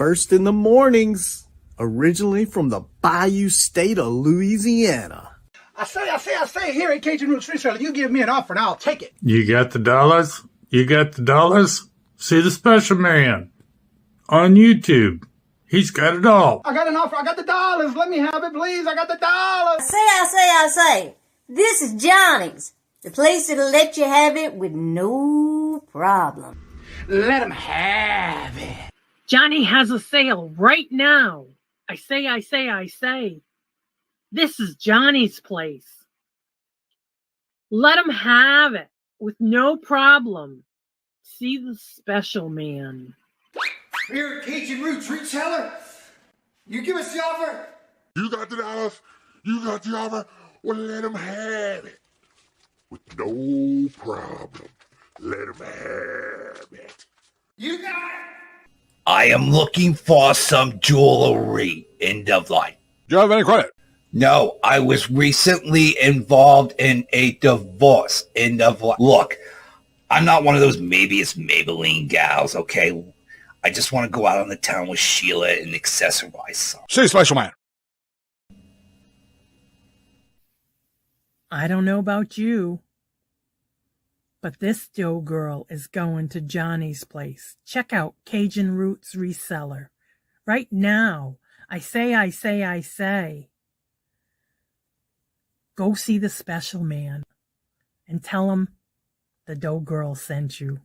first in the mornings, originally from the Bayou State of Louisiana. I say, here at Kajun Roots Reselling, you give me an offer and I'll take it. You got the dollars? You got the dollars? See the special man on YouTube. He's got it all. I got an offer. I got the dollars. Let me have it, please. I got the dollars. I say. This is Johnny's, the place that'll let you have it with no problem. Let him have it. Johnny has a sale right now. I say. This is Johnny's place. Let him have it with no problem. See the special man. Here at Kajun Roots Reseller, you give us the offer. You got the dollars. You got the offer. Well, let him have it with no problem. Let him have it. You got it. I am looking for some jewelry. End of line. Do you have any credit? No, I was recently involved in a divorce. End of line. Look, I'm not one of those maybe it's Maybelline gals, okay? I just want to go out on the town with Sheila and accessorize some. See, special man. I don't know about you, but this dough girl is going to Johnny's place. Check out Kajun Roots Reseller. Right now. I say. Go see the special man and tell him the dough girl sent you.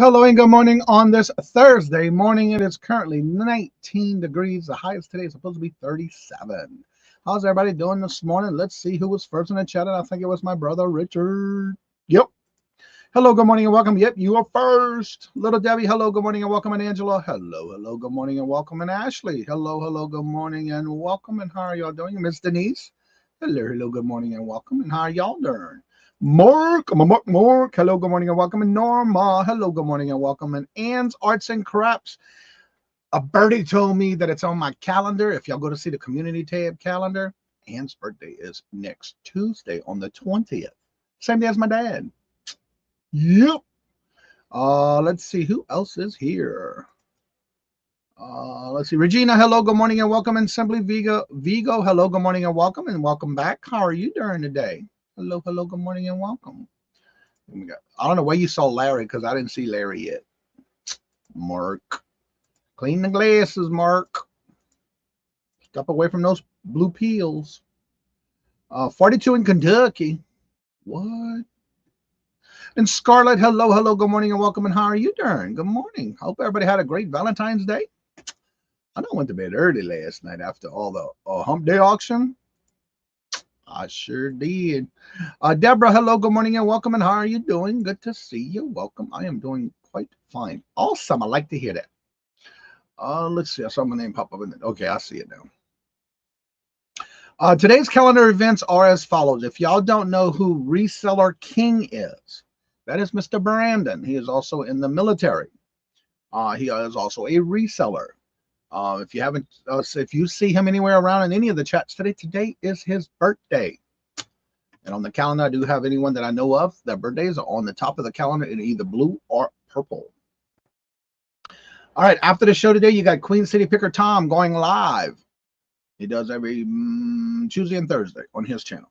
Hello, and good morning on this Thursday morning. It is currently 19 degrees. The highest today is supposed to be 37. How's everybody doing this morning? Let's see who was first in the chat. I think it was my brother, Richard. Yep. Hello, good morning, and welcome. Yep, you are first. Little Debbie, hello, good morning, and welcome. And Angela, hello, good morning, and welcome. And Ashley, hello, good morning, and welcome. And how are y'all doing? Miss Denise, hello, good morning, and welcome. And how are y'all doing? Mark, hello, good morning and welcome. And Norma, hello, good morning and welcome. And Ann's Arts and Crafts. A birdie told me that it's on my calendar. If y'all go to see the community tab calendar, Ann's birthday is next Tuesday on the 20th. Same day as my dad. Yep. Let's see who else is here. Let's see. Regina, hello, good morning and welcome. And Simply Vigo, hello, good morning and welcome back. How are you doing today? Hello, good morning and welcome. I don't know where you saw Larry because I didn't see Larry yet. Mark. Clean the glasses, Mark. Step away from those blue peels. 42 in Kentucky. What? And Scarlett, hello, hello, good morning and welcome. And how are you doing? Good morning. Hope everybody had a great Valentine's Day. I know I went to bed early last night after all the hump day auction. I sure did. Deborah, hello, good morning and welcome. And how are you doing? Good to see you. Welcome. I am doing quite fine. Awesome. I like to hear that. Let's see. I saw my name pop up in it. Okay, I see it now. Today's calendar events are as follows. If y'all don't know who Reseller King is, that is Mr. Brandon. He is also in the military. He is also a reseller. If you haven't, if you see him anywhere around in any of the chats today is his birthday. And on the calendar, I do have anyone that I know of. Their birthdays are on the top of the calendar in either blue or purple. All right, after the show today, you got Queen City Picker Tom going live. He does every Tuesday and Thursday on his channel.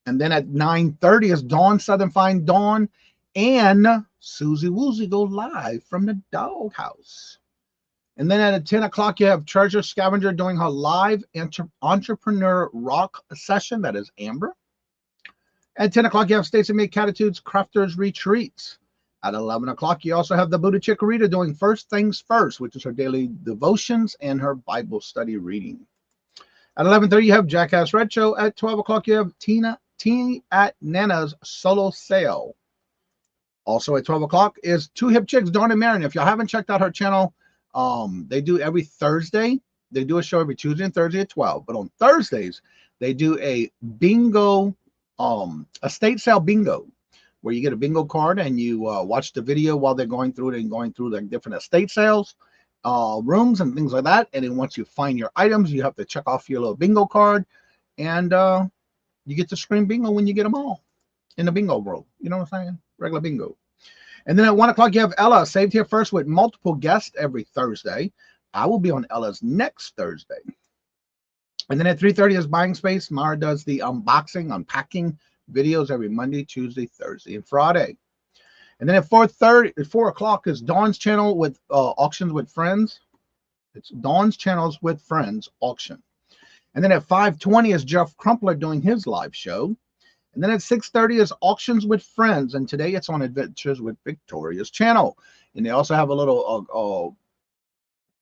And then at 9:30 is Dawn Southern Fine Dawn and Susie Woozy go live from the doghouse. And then at 10 o'clock, you have Treasure Scavenger doing her live entrepreneur rock session. That is Amber. At 10 o'clock, you have Stacey May Catitudes Crafters Retreats. At 11 o'clock, you also have the Buddha Chikorita doing First Things First, which is her daily devotions and her Bible study reading. At 11:30, you have Jackass Red Show. At 12 o'clock, you have Tea at Nana's solo sale. Also at 12 o'clock is Two Hip Chicks, Dawn and Marion. If y'all haven't checked out her channel, they do every Thursday. They do a show every Tuesday and Thursday at 12. But on Thursdays, they do a bingo, estate sale bingo, where you get a bingo card and you watch the video while they're going through it and going through the different estate sales rooms and things like that. And then once you find your items, you have to check off your little bingo card, and you get to scream bingo when you get them all in the bingo roll. You know what I'm saying? Regular bingo. And then at 1 o'clock, you have Ella Saved Here First with multiple guests every Thursday. I will be on Ella's next Thursday. And then at 3:30 is Buying Space. Mara does the unboxing, unpacking videos every Monday, Tuesday, Thursday, and Friday. And then at 4 o'clock is Dawn's channel with Auctions with Friends. It's Dawn's Channels with Friends auction. And then at 5:20 is Jeff Crumpler doing his live show. And then at 6:30 is Auctions with Friends. And today it's on Adventures with Victoria's channel. And they also have a little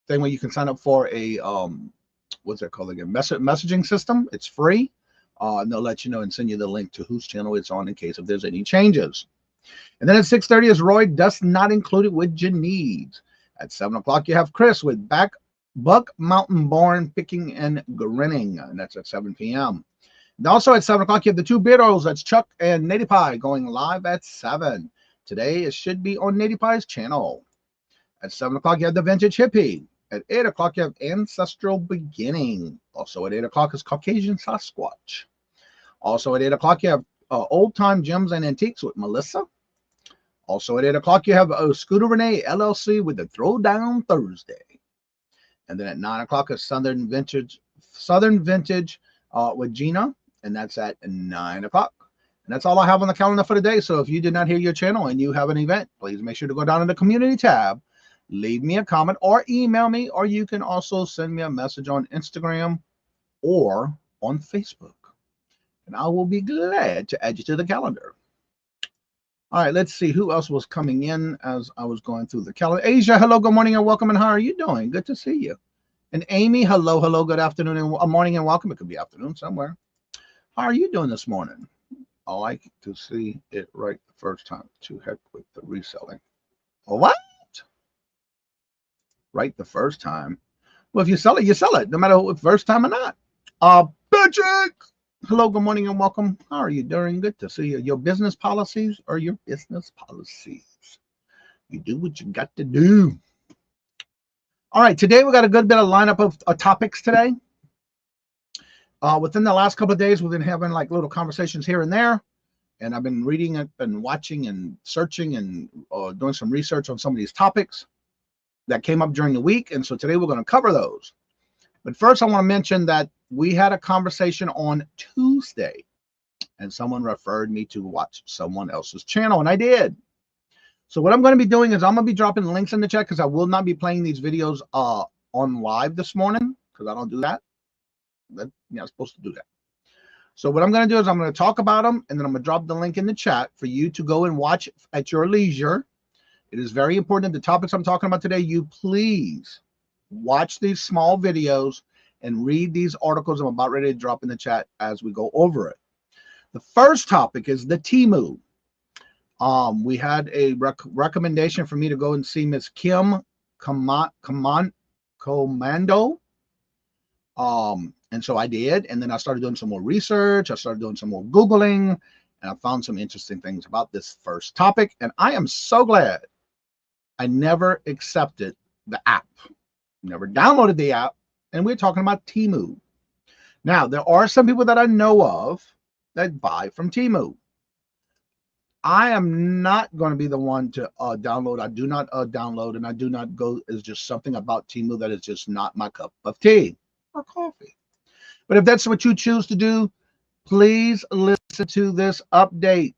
thing where you can sign up for a, what's that called again? Messaging system. It's free. And they'll let you know and send you the link to whose channel it's on in case if there's any changes. And then at 6:30 is Roy Dust Not Included with Janice. At 7 o'clock, you have Chris with Buck Mountain Barn Picking and Grinning. And that's at 7 p.m. And also at 7 o'clock, you have the two Beardos. That's Chuck and Nady Pie going live at 7. Today, it should be on Nady Pie's channel. At 7 o'clock, you have the Vintage Hippie. At 8 o'clock, you have Ancestral Beginning. Also at 8 o'clock is Caucasian Sasquatch. Also at 8 o'clock, you have Old Time Gems and Antiques with Melissa. Also at 8 o'clock, you have Scooter Renee LLC with the Throwdown Thursday. And then at 9 o'clock is Southern Vintage with Gina. And that's at 9 o'clock. And that's all I have on the calendar for today. So if you did not hear your channel and you have an event, please make sure to go down in the community tab, leave me a comment or email me, or you can also send me a message on Instagram or on Facebook. And I will be glad to add you to the calendar. All right, let's see who else was coming in as I was going through the calendar. Asia, hello, good morning and welcome. And how are you doing? Good to see you. And Amy, hello, hello, good afternoon and morning and welcome. It could be afternoon somewhere. How are you doing this morning? I like to see it right the first time. To heck with the reselling. What? Right the first time. Well, if you sell it, you sell it, no matter what, first time or not. Patrick! Hello, good morning and welcome. How are you doing? Good to see you. Your business policies are your business policies. You do what you got to do. All right, today we got a good bit of lineup of topics today. Within the last couple of days, we've been having like little conversations here and there. And I've been reading it and watching and searching and doing some research on some of these topics that came up during the week. And so today we're going to cover those. But first, I want to mention that we had a conversation on Tuesday and someone referred me to watch someone else's channel, and I did. So what I'm going to be doing is I'm going to be dropping links in the chat because I will not be playing these videos on live this morning because I don't do that. You're not supposed to do that. So what I'm going to do is I'm going to talk about them, and then I'm going to drop the link in the chat for you to go and watch at your leisure. It is very important, the topics I'm talking about today, you please watch these small videos and read these articles I'm about ready to drop in the chat as we go over it. The first topic is the Temu. We had a recommendation for me to go and see Miss Kim Commando. And so I did, and then I started doing some more research. I started doing some more Googling, and I found some interesting things about this first topic. And I am so glad I never accepted the app, never downloaded the app, and we're talking about Temu. Now, there are some people that I know of that buy from Temu. I am not going to be the one to download. I do not download, and I do not go. It's just something about Temu that is just not my cup of tea or coffee. But if that's what you choose to do, please listen to this update.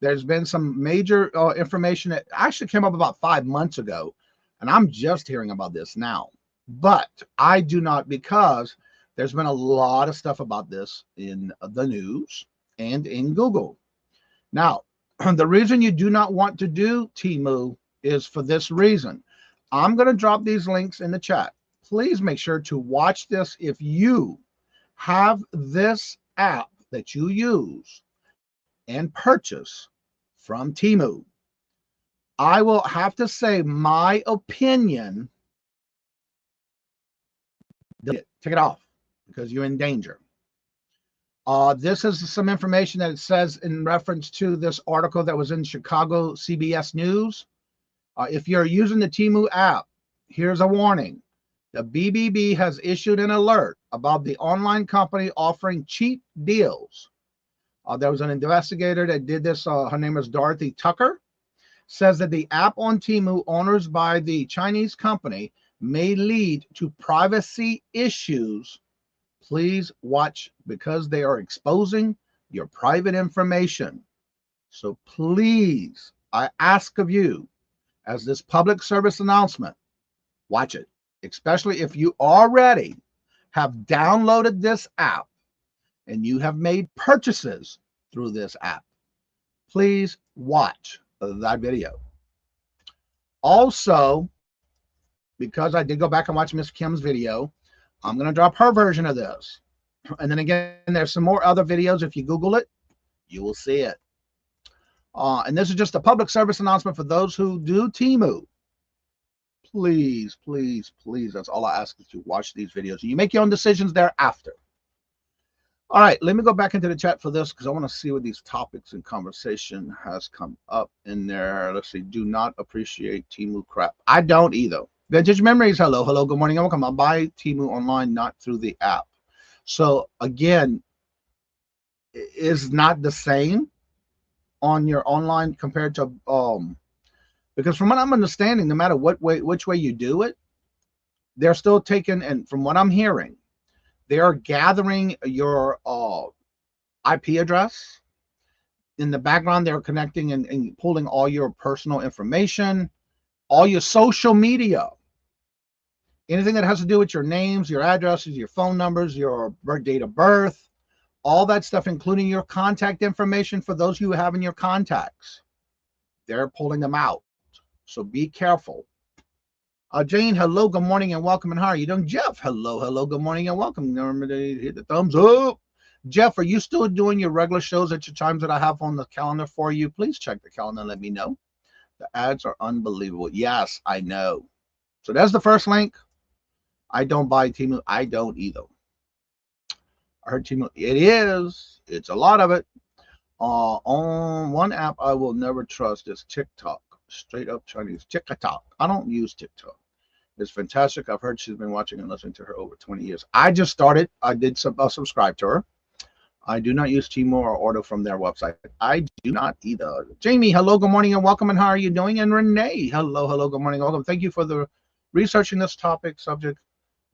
There's been some major information that actually came up about 5 months ago, and I'm just hearing about this now. But I do not, because there's been a lot of stuff about this in the news and in Google. Now, the reason you do not want to do Temu is for this reason. I'm going to drop these links in the chat. Please make sure to watch this if you have this app that you use and purchase from Temu. I will have to say my opinion. Take it off because you're in danger. This is some information that it says in reference to this article that was in Chicago CBS News. If you're using the Temu app, here's a warning. The BBB has issued an alert about the online company offering cheap deals. There was an investigator that did this. Her name is Dorothy Tucker. Says that the app on Temu, owned by the Chinese company, may lead to privacy issues. Please watch, because they are exposing your private information. So please, I ask of you, as this public service announcement, watch it, especially if you already have downloaded this app and you have made purchases through this app. Please watch that video. Also, because I did go back and watch Miss Kim's video, I'm going to drop her version of this. And then again, there's some more other videos. If you Google it, you will see it. And this is just a public service announcement for those who do Temu. Please, please, please, that's all I ask, is to watch these videos. You make your own decisions thereafter. All right, let me go back into the chat for this, because I want to see what these topics and conversation has come up in there. Let's see. Do not appreciate Temu crap. I don't either. Vintage Memories, hello, hello, good morning, and welcome. I buy Temu online, not through the app. So again, it's not the same on your online compared to because from what I'm understanding, no matter which way you do it, they're still taking, and from what I'm hearing, they are gathering your IP address. In the background, they're connecting and pulling all your personal information, all your social media, anything that has to do with your names, your addresses, your phone numbers, your date of birth, all that stuff, including your contact information for those you have in your contacts. They're pulling them out. So be careful. Jane, hello, good morning, and welcome. And how are you doing? Jeff, hello, hello, good morning, and welcome. Remember to hit the thumbs up. Jeff, are you still doing your regular shows at your times that I have on the calendar for you? Please check the calendar and let me know. The ads are unbelievable. Yes, I know. So that's the first link. I don't buy Temu. I don't either. I heard Temu. It is. It's a lot of it. On one app I will never trust is TikTok. Straight up Chinese. TikTok. I don't use TikTok. It's fantastic. I've heard she's been watching and listening to her over 20 years. I just started. I did subscribe to her. I do not use Temu or order from their website. I do not either. Jamie, hello, good morning, and welcome. And how are you doing? And Renee, hello, hello, good morning, welcome. Thank you for the researching this topic, subject,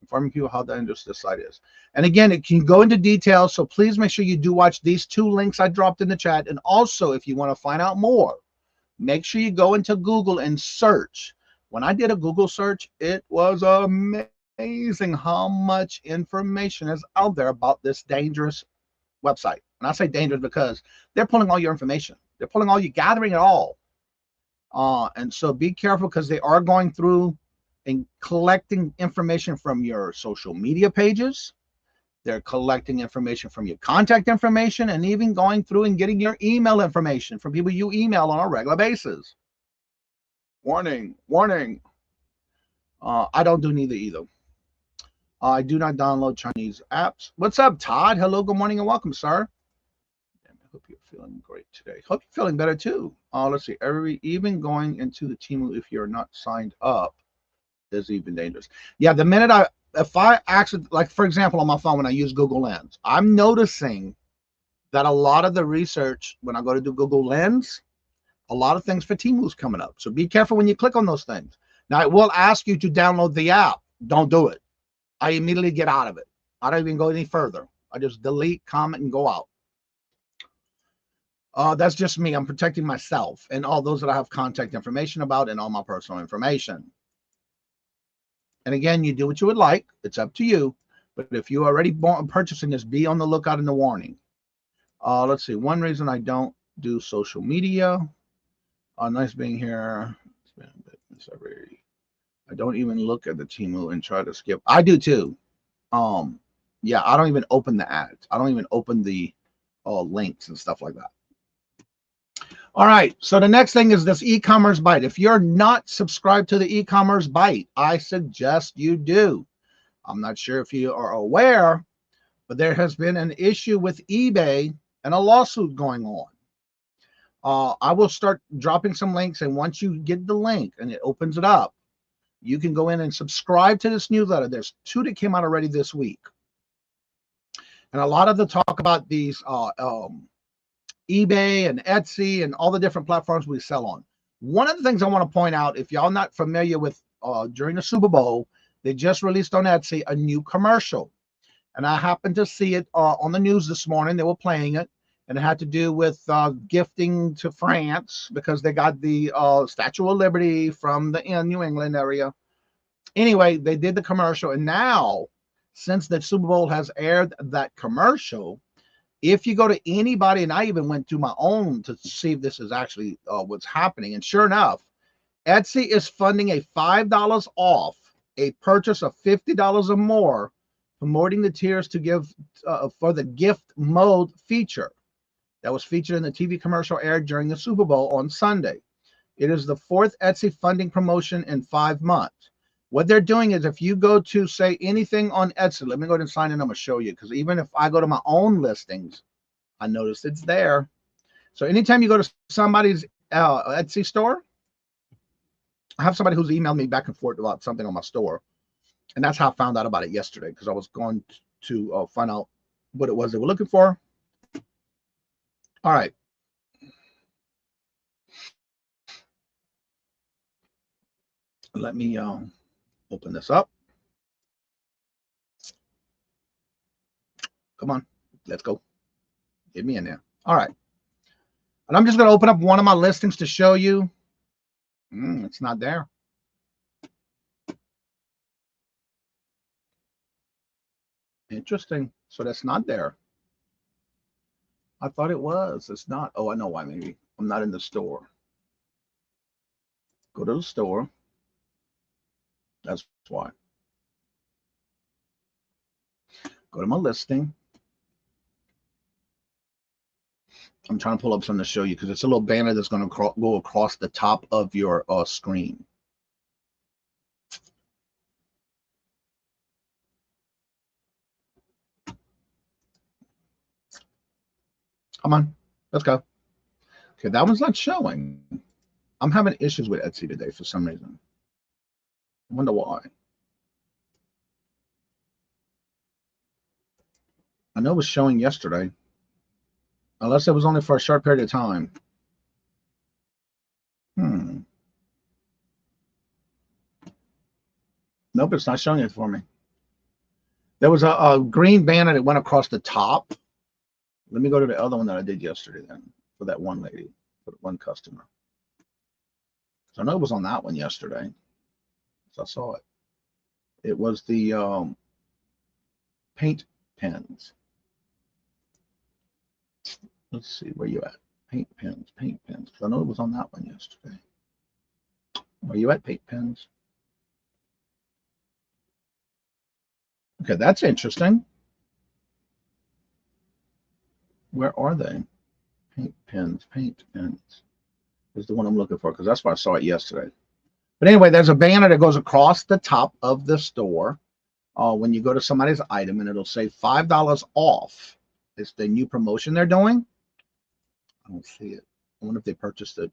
informing people how dangerous this site is. And again, it can go into detail, so please make sure you do watch these two links I dropped in the chat. And also, if you want to find out more, make sure you go into Google and search. When I did a Google search, it was amazing how much information is out there about this dangerous website. And I say dangerous because they're pulling all your information. They're pulling all, you're gathering it all. And so be careful because they are going through and collecting information from your social media pages. They're collecting information from your contact information and even going through and getting your email information from people you email on a regular basis. Warning, warning. I don't do neither either. I do not download Chinese apps. What's up, Todd? Hello, good morning, and welcome, sir. I hope you're feeling great today. Hope you're feeling better too. Let's see. Even going into the Temu if you're not signed up is even dangerous. Yeah, the minute if I actually, like for example, on my phone when I use Google Lens, I'm noticing that a lot of the research when I go to do Google Lens, a lot of things for Temu's coming up. So be careful when you click on those things. Now it will ask you to download the app. Don't do it. I immediately get out of it. I don't even go any further. I just delete, comment, and go out. That's just me. I'm protecting myself and all those that I have contact information about and all my personal information. And again, you do what you would like. It's up to you. But if you already purchasing this, be on the lookout in the warning. Let's see. One reason I don't do social media. Nice being here. I don't even look at the Temu and try to skip. I do too. Yeah, I don't even open the ads. I don't even open the links and stuff like that. All right, so the next thing is this e-commerce bite. If you're not subscribed to the e-commerce bite, I suggest you do. I'm not sure if you are aware, but there has been an issue with eBay and a lawsuit going on. I will start dropping some links, and once you get the link and it opens it up, you can go in and subscribe to this newsletter. There's 2 that came out already this week. And a lot of the talk about these eBay and Etsy and all the different platforms we sell on. One of the things I want to point out, if y'all not familiar with during the Super Bowl, they just released on Etsy a new commercial. And I happened to see it on the news this morning. They were playing it. And it had to do with gifting to France because they got the Statue of Liberty from the New England area. Anyway, they did the commercial. And now, since the Super Bowl has aired that commercial, if you go to anybody, and I even went to my own to see if this is actually what's happening. And sure enough, Etsy is funding a $5 off a purchase of $50 or more, promoting the tiers to give for the gift mode feature that was featured in the TV commercial aired during the Super Bowl on Sunday. It is the 4th Etsy funding promotion in 5 months. What they're doing is if you go to say anything on Etsy, let me go ahead and sign in. I'm going to show you because even if I go to my own listings, I notice it's there. So anytime you go to somebody's Etsy store, I have somebody who's emailed me back and forth about something on my store. And that's how I found out about it yesterday because I was going to find out what it was they were looking for. All right. Let me open this up. Come on, let's go. Get me in there. All right. And I'm just going to open up one of my listings to show you. It's not there. Interesting. So that's not there. I thought it was. It's not. Oh, I know why. Maybe I'm not in the store. Go to the store. That's why. Go to my listing. I'm trying to pull up something to show you because it's a little banner that's going to go across the top of your screen. Come on, let's go. Okay, that one's not showing. I'm having issues with Etsy today for some reason. I wonder why. I know it was showing yesterday. Unless it was only for a short period of time. Nope, it's not showing it for me. There was a green banner that went across the top. Let me go to the other one that I did yesterday then for that one lady, for one customer. So I know it was on that one yesterday. So I saw it. It was the paint pens. Let's see, where you at? Paint pens, paint pens. I know it was on that one yesterday. Where you at, paint pens? Okay, that's interesting. Where are they? Paint pens, paint pens is the one I'm looking for because that's why I saw it yesterday. But anyway, there's a banner that goes across the top of the store when you go to somebody's item, and it'll say $5 off. It's the new promotion they're doing. I don't see it. I wonder if they purchased it.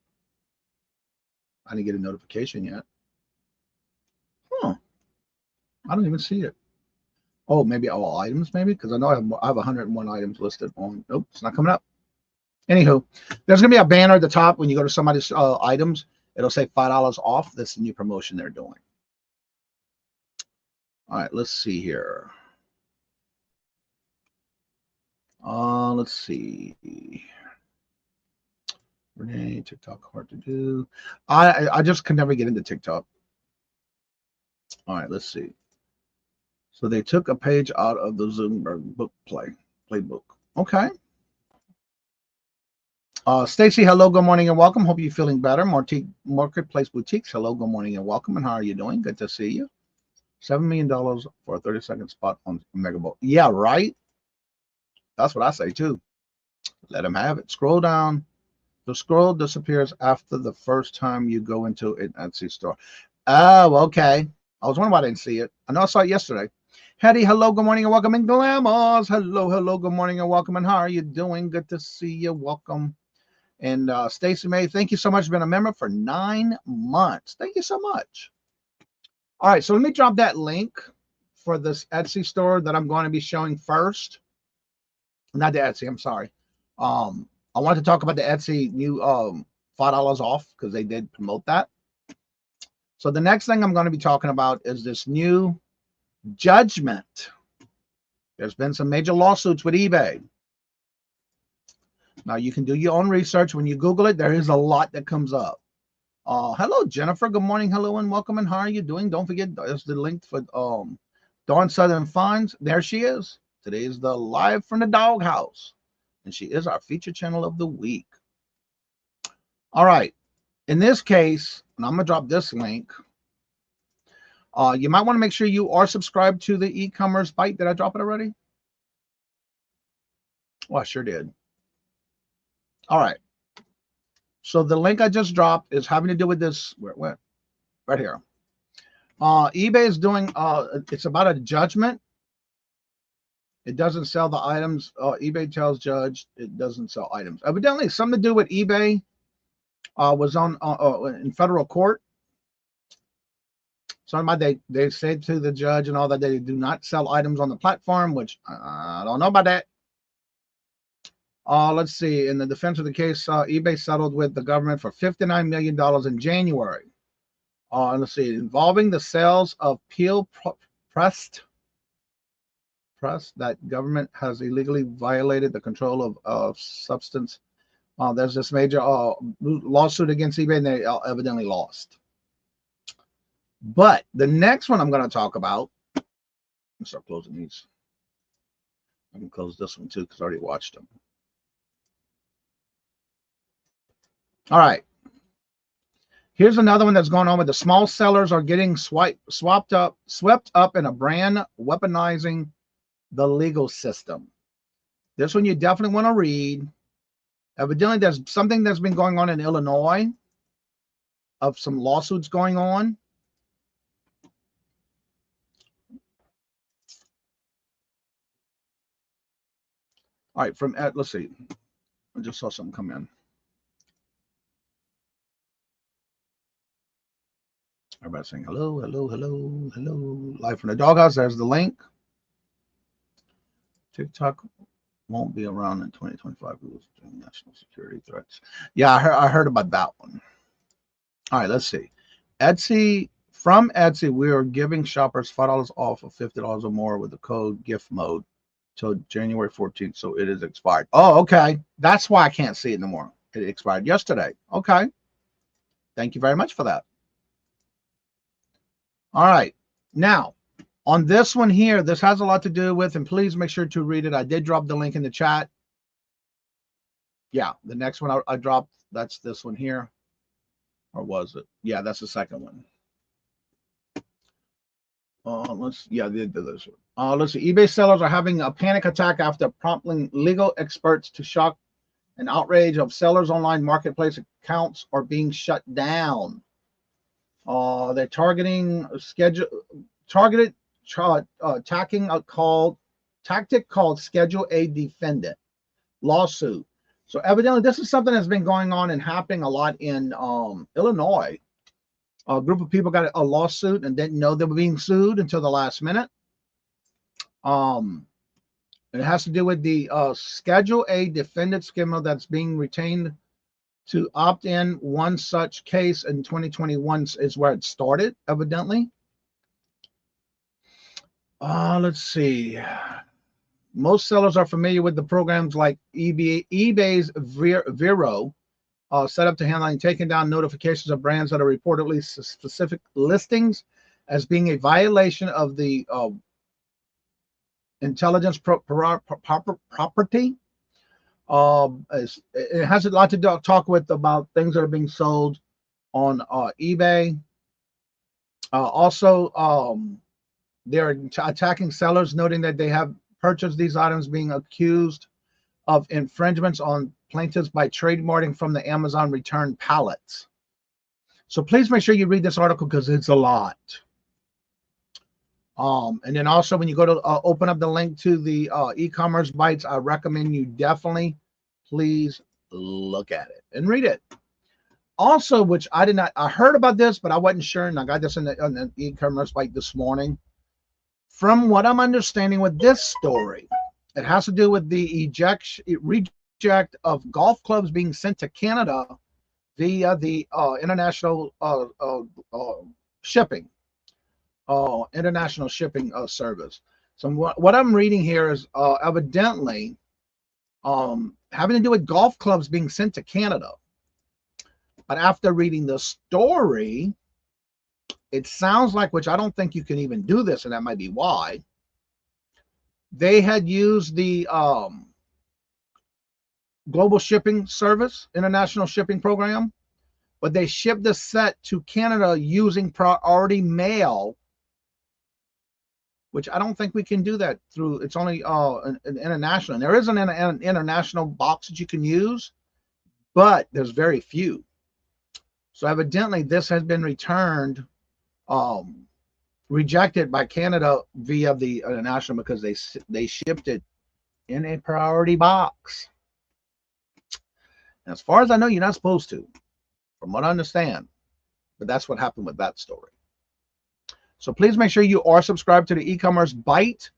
I didn't get a notification yet. Huh. I don't even see it. Oh, maybe all items, maybe? Because I know I have 101 items listed on. Nope, it's not coming up. Anywho, there's going to be a banner at the top when you go to somebody's items. It'll say $5 off. That's the new promotion they're doing. All right, let's see here. Let's see. Renee, TikTok, hard to do. I just can never get into TikTok. All right, let's see. So they took a page out of the Zoomberg book playbook. Okay. Stacy, hello, good morning and welcome. Hope you're feeling better. Marketplace Boutiques, hello, good morning and welcome. And how are you doing? Good to see you. $7 million for a 30-second spot on Megabolt. Yeah, right? That's what I say too. Let them have it. Scroll down. The scroll disappears after the first time you go into an Etsy store. Oh, okay. I was wondering why I didn't see it. I know I saw it yesterday. Hetty, hello, good morning and welcome. And Glamours, hello, good morning and welcome. And how are you doing? Good to see you. Welcome. And Stacy May, thank you so much for being a member for 9 months. Thank you so much. All right, so let me drop that link for this Etsy store that I'm going to be showing first. Not the Etsy, I'm sorry. I want to talk about the Etsy new $5 off because they did promote that. So the next thing I'm going to be talking about is this new judgment. There's been some major lawsuits with eBay. Now you can do your own research. When you Google it, there is a lot that comes up. Hello, Jennifer. Good morning. Hello and welcome. And how are you doing? Don't forget, there's the link for Dawn Southern Finds. There she is. Today is the live from the doghouse. And she is our feature channel of the week. All right. In this case, and I'm going to drop this link. You might want to make sure you are subscribed to the e-commerce bite. Did I drop it already? Oh, I sure did. All right. So the link I just dropped is having to do with this. Where it went? Right here. eBay is doing, it's about a judgment. It doesn't sell the items. eBay tells judge it doesn't sell items. Evidently, something to do with eBay was on in federal court. Somebody they said to the judge and all that they do not sell items on the platform, which I don't know about that. Let's see. In the defense of the case, eBay settled with the government for $59 million in January. Let's see. Involving the sales of peel press that government has illegally violated the control of substance. There's this major lawsuit against eBay, and they evidently lost. But the next one I'm going to talk about, let's start closing these. I can close this one too because I already watched them. All right. Here's another one that's going on with the small sellers are getting swept up in a brand weaponizing the legal system. This one you definitely want to read. Evidently, there's something that's been going on in Illinois of some lawsuits going on. All right, from let's see. I just saw something come in. Everybody saying hello, hello, hello, hello. Live from the doghouse. There's the link. TikTok won't be around in 2025. It was national security threats. Yeah, I heard about that one. All right, let's see. Etsy, from Etsy, we are giving shoppers $5 off of $50 or more with the code gift mode till January 14th. So it is expired. Oh, okay. That's why I can't see it no more. It expired yesterday. Okay. Thank you very much for that. All right. Now, on this one here, this has a lot to do with, and please make sure to read it. I did drop the link in the chat. Yeah, the next one I dropped, that's this one here. Or was it? Yeah, that's the second one. Let's this one. Let's see. eBay sellers are having a panic attack after prompting legal experts to shock and outrage of sellers' online marketplace accounts are being shut down. They're targeting attacking a tactic called Schedule A defendant lawsuit. So evidently, this is something that's been going on and happening a lot in Illinois. A group of people got a lawsuit and didn't know they were being sued until the last minute. It has to do with the Schedule A defendant schema that's being retained to opt in. One such case in 2021 is where it started, evidently. Let's see. Most sellers are familiar with the programs like eBay's Vero, set up to handle and taking down notifications of brands that are reportedly specific listings as being a violation of the intelligence property. It has a lot to talk with about things that are being sold on eBay. Also, they're attacking sellers, noting that they have purchased these items, being accused of infringements on plaintiffs by trademarking from the Amazon return pallets. So please make sure you read this article because it's a lot. And then also when you go to open up the link to the e-commerce bites, I recommend you definitely please look at it and read it. Also, which I heard about this, but I wasn't sure, and I got this in the e-commerce bite this morning. From what I'm understanding with this story, it has to do with the reject of golf clubs being sent to Canada via the international shipping, service. So what I'm reading here is evidently having to do with golf clubs being sent to Canada. But after reading the story, it sounds like, which I don't think you can even do this, and that might be why, they had used the global shipping service, international shipping program, but they shipped the set to Canada using priority mail, which I don't think we can do that through. It's only an international. And there is an international box that you can use, but there's very few. So evidently this has been returned, rejected by Canada via the international because they shipped it in a priority box. And as far as I know, you're not supposed to, from what I understand. But that's what happened with that story. So please make sure you are subscribed to the e-commerce bite.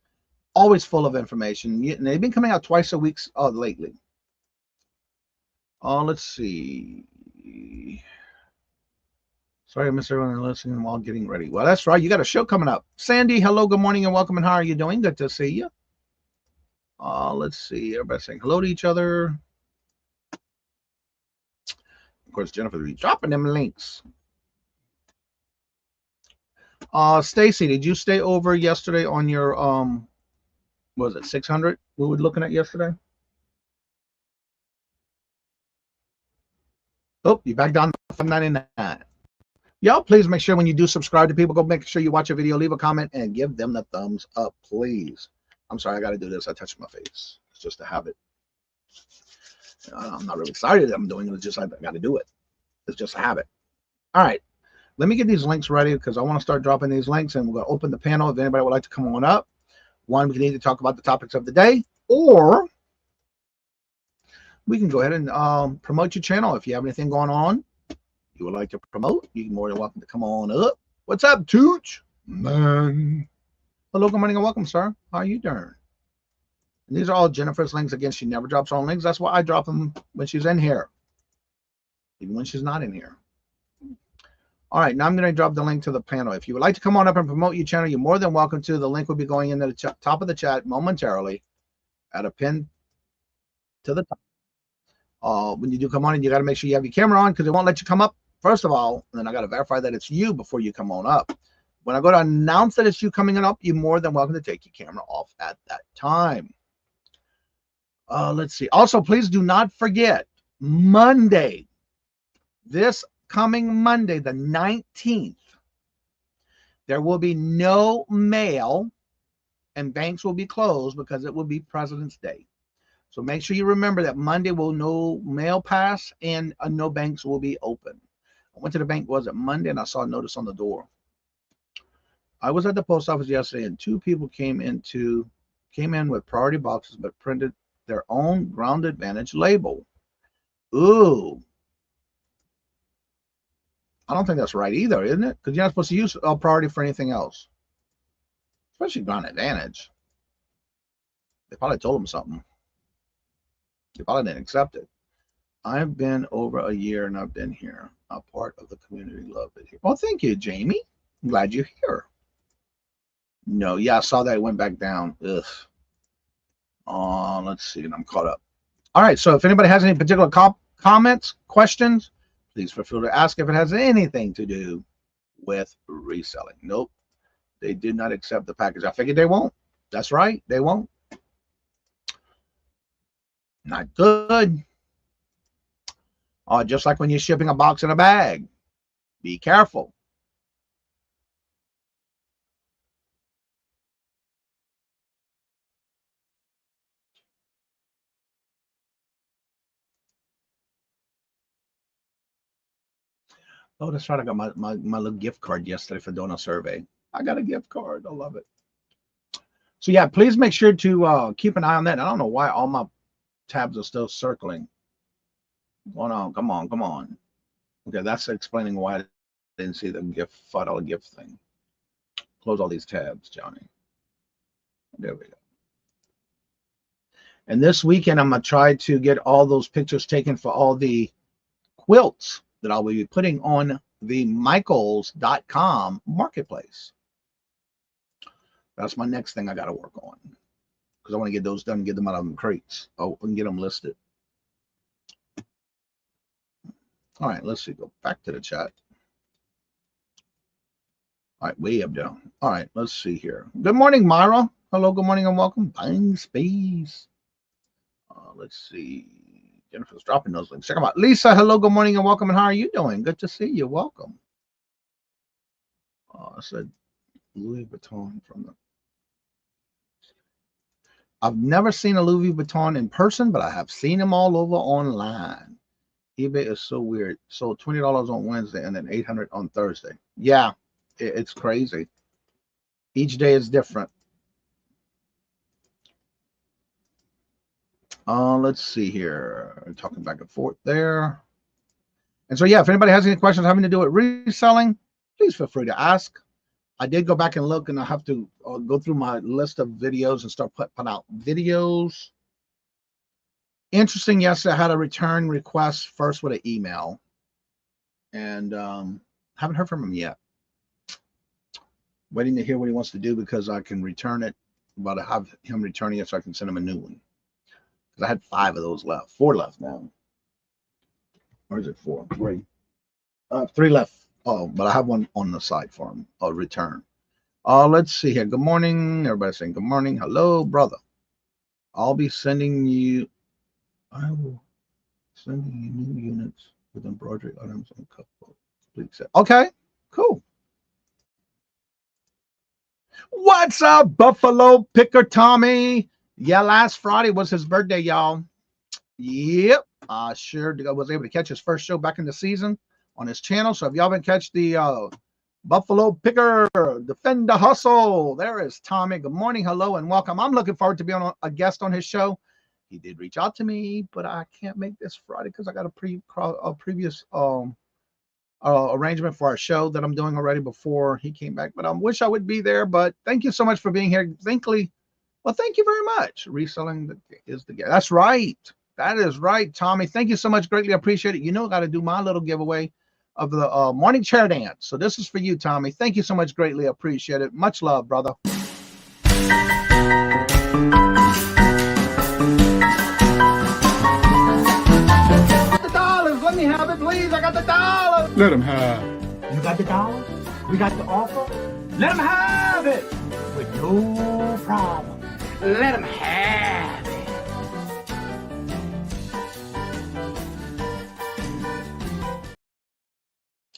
Always full of information. And they've been coming out twice a week lately. Let's see. Sorry, I missed everyone listening while getting ready. Well, that's right. You got a show coming up. Sandy, hello, good morning, and welcome. And how are you doing? Good to see you. Let's see. Everybody saying hello to each other. Of course, Jennifer will be dropping them links. Stacy, did you stay over yesterday on your was it 600 we were looking at yesterday? Oh, you back down to 599. Y'all, please make sure when you do subscribe to people, go make sure you watch a video, leave a comment, and give them the thumbs up, please. I'm sorry, I got to do this. I touched my face. It's just a habit. I'm not really excited that I'm doing it. It's just I got to do it. It's just a habit. All right. Let me get these links ready because I want to start dropping these links, and we're going to open the panel if anybody would like to come on up. One, we can either talk about the topics of the day, or we can go ahead and promote your channel. If you have anything going on you would like to promote, you're more than welcome to come on up. What's up, Tooch? Man. Hello, good morning, and welcome, sir. How are you doing? And these are all Jennifer's links. Again, she never drops her own links. That's why I drop them when she's in here, even when she's not in here. All right, now I'm going to drop the link to the panel. If you would like to come on up and promote your channel, you're more than welcome to. The link will be going into the top of the chat momentarily at a pin to the top. When you do come on, and you got to make sure you have your camera on because it won't let you come up, first of all, and then I got to verify that it's you before you come on up. When I go to announce that it's you coming on up, you're more than welcome to take your camera off at that time. Let's see. Also, please do not forget Monday, this coming Monday, the 19th, there will be no mail and banks will be closed because it will be President's Day. So make sure you remember that Monday will no mail pass and no banks will be open. I went to the bank, was it Monday, and I saw a notice on the door. I was at the post office yesterday and two people came in with priority boxes but printed their own Ground Advantage label. Ooh. I don't think that's right either, isn't it? Because you're not supposed to use a priority for anything else, especially Ground Advantage. They probably told them something. They probably didn't accept it. I've been over a year and I've been here. A part of the community. Love it here. Well, thank you, Jamie. I'm glad you're here. No, yeah, I saw that it went back down. Ugh. Let's see, and I'm caught up. All right, so if anybody has any particular comments, questions, please feel free to ask if it has anything to do with reselling. Nope, they did not accept the package. I figured they won't. That's right, they won't. Not good. Just like when you're shipping a box in a bag. Be careful. Oh, that's right. I got my little gift card yesterday for doing a survey. I got a gift card. I love it. So yeah, please make sure to keep an eye on that. I don't know why all my tabs are still circling. Come on. Okay, that's explaining why I didn't see the $5 gift thing. Close all these tabs, Johnny. There we go. And this weekend, I'm going to try to get all those pictures taken for all the quilts that I will be putting on the Michaels.com marketplace. That's my next thing I got to work on, because I want to get those done and get them out of them crates. Oh, and get them listed. All right, let's see. Go back to the chat. All right, way up down. All right, let's see here. Good morning, Myra. Hello, good morning, and welcome. Buying space. Let's see. Jennifer's dropping those links. Check them out. Lisa, hello, good morning, and welcome. And how are you doing? Good to see you. Welcome. I said Louis Vuitton from the. I've never seen a Louis Vuitton in person, but I have seen them all over online. eBay is so weird. So $20 on Wednesday and then $800 on Thursday. Yeah, it's crazy. Each day is different. Let's see here. Talking back and forth there. And so, yeah, if anybody has any questions having to do with reselling, please feel free to ask. I did go back and look, and I have to go through my list of videos and start putting out videos. Interesting, yesterday I had a return request first with an email, and haven't heard from him yet. Waiting to hear what he wants to do because I can return it, but I have him returning it so I can send him a new one. Because I had 5 of those left, 4 left now. Or is it 4? 3. 3 left. Oh, but I have one on the side for him. I'll return. Let's see here. Good morning. Everybody saying good morning. Hello, brother. I'll be sending you. I will send you new units with embroidery items and a couple complete set. Okay, cool. What's up, Buffalo Picker Tommy? Yeah, last Friday was his birthday, y'all. Yep, I sure was able to catch his first show back in the season on his channel. So if y'all haven't catch the Buffalo Picker Defend the Hustle, there is Tommy. Good morning, hello, and welcome. I'm looking forward to being a guest on his show. He did reach out to me, but I can't make this Friday because I got a previous arrangement for our show that I'm doing already before he came back. But I wish I would be there. But thank you so much for being here. Well, thank you very much. Reselling is the game. That's right. That is right, Tommy. Thank you so much. Greatly appreciate it. You know, I got to do my little giveaway of the morning chair dance. So this is for you, Tommy. Thank you so much. Greatly appreciate it. Much love, brother. $50. Let me have it, please. I got the $1. Let him have. You got the $1? We got the offer? Let him have it with no problem. Let him have it.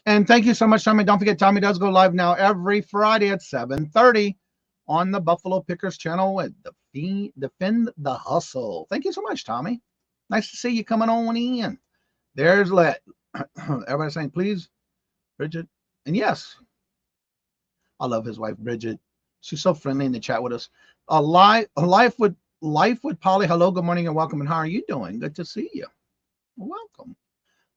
And thank you so much, Tommy. Don't forget, Tommy does go live now every Friday at 7:30 on the Buffalo Pickers channel at Defend the Hustle. Thank you so much, Tommy. Nice to see you coming on in. There's Let. Everybody saying, please, Bridget. And yes, I love his wife, Bridget. She's so friendly in the chat with us. Life with Polly. Hello, good morning, and welcome. And how are you doing? Good to see you. Welcome.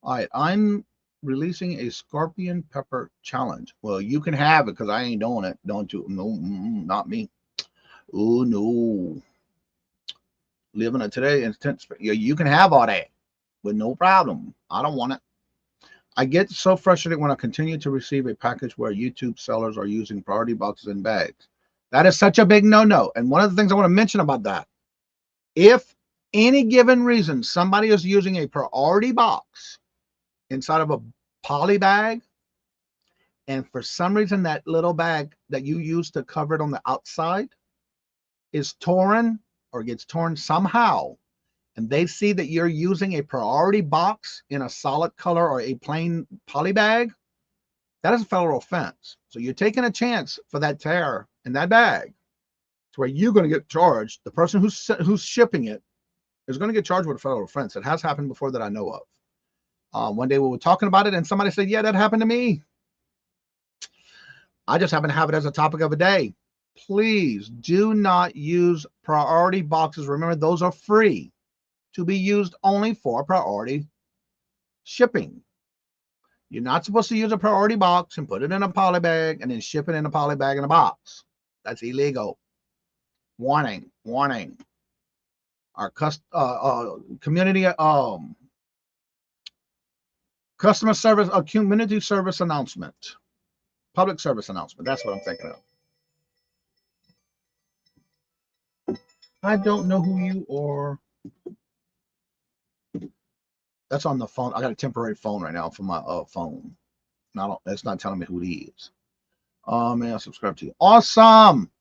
All right, I'm releasing a scorpion pepper challenge. Well, you can have it because I ain't doing it. Don't you? No, not me. Oh no. Living it today intense. You can have all that with no problem. I don't want it. I get so frustrated when I continue to receive a package where YouTube sellers are using priority boxes and bags. That is such a big no-no. And one of the things I want to mention about that, if any given reason somebody is using a priority box inside of a poly bag, and for some reason that little bag that you use to cover it on the outside is torn or gets torn somehow, and they see that you're using a priority box in a solid color or a plain poly bag, that is a federal offense. So you're taking a chance for that tear in that bag to where you're going to get charged. The person who's shipping it is going to get charged with a federal offense. It has happened before that I know of. One day we were talking about it and somebody said, yeah, that happened to me. I just happen to have it as a topic of a day. Please do not use priority boxes. Remember, those are free to be used only for priority shipping. You're not supposed to use a priority box and put it in a poly bag and then ship it in a poly bag in a box. That's illegal. Warning, warning. Our community customer service, community service announcement, public service announcement. That's what I'm thinking of. I don't know who you are. That's on the phone. I got a temporary phone right now for my phone. It's not telling me who it is. May I subscribe to you? Awesome.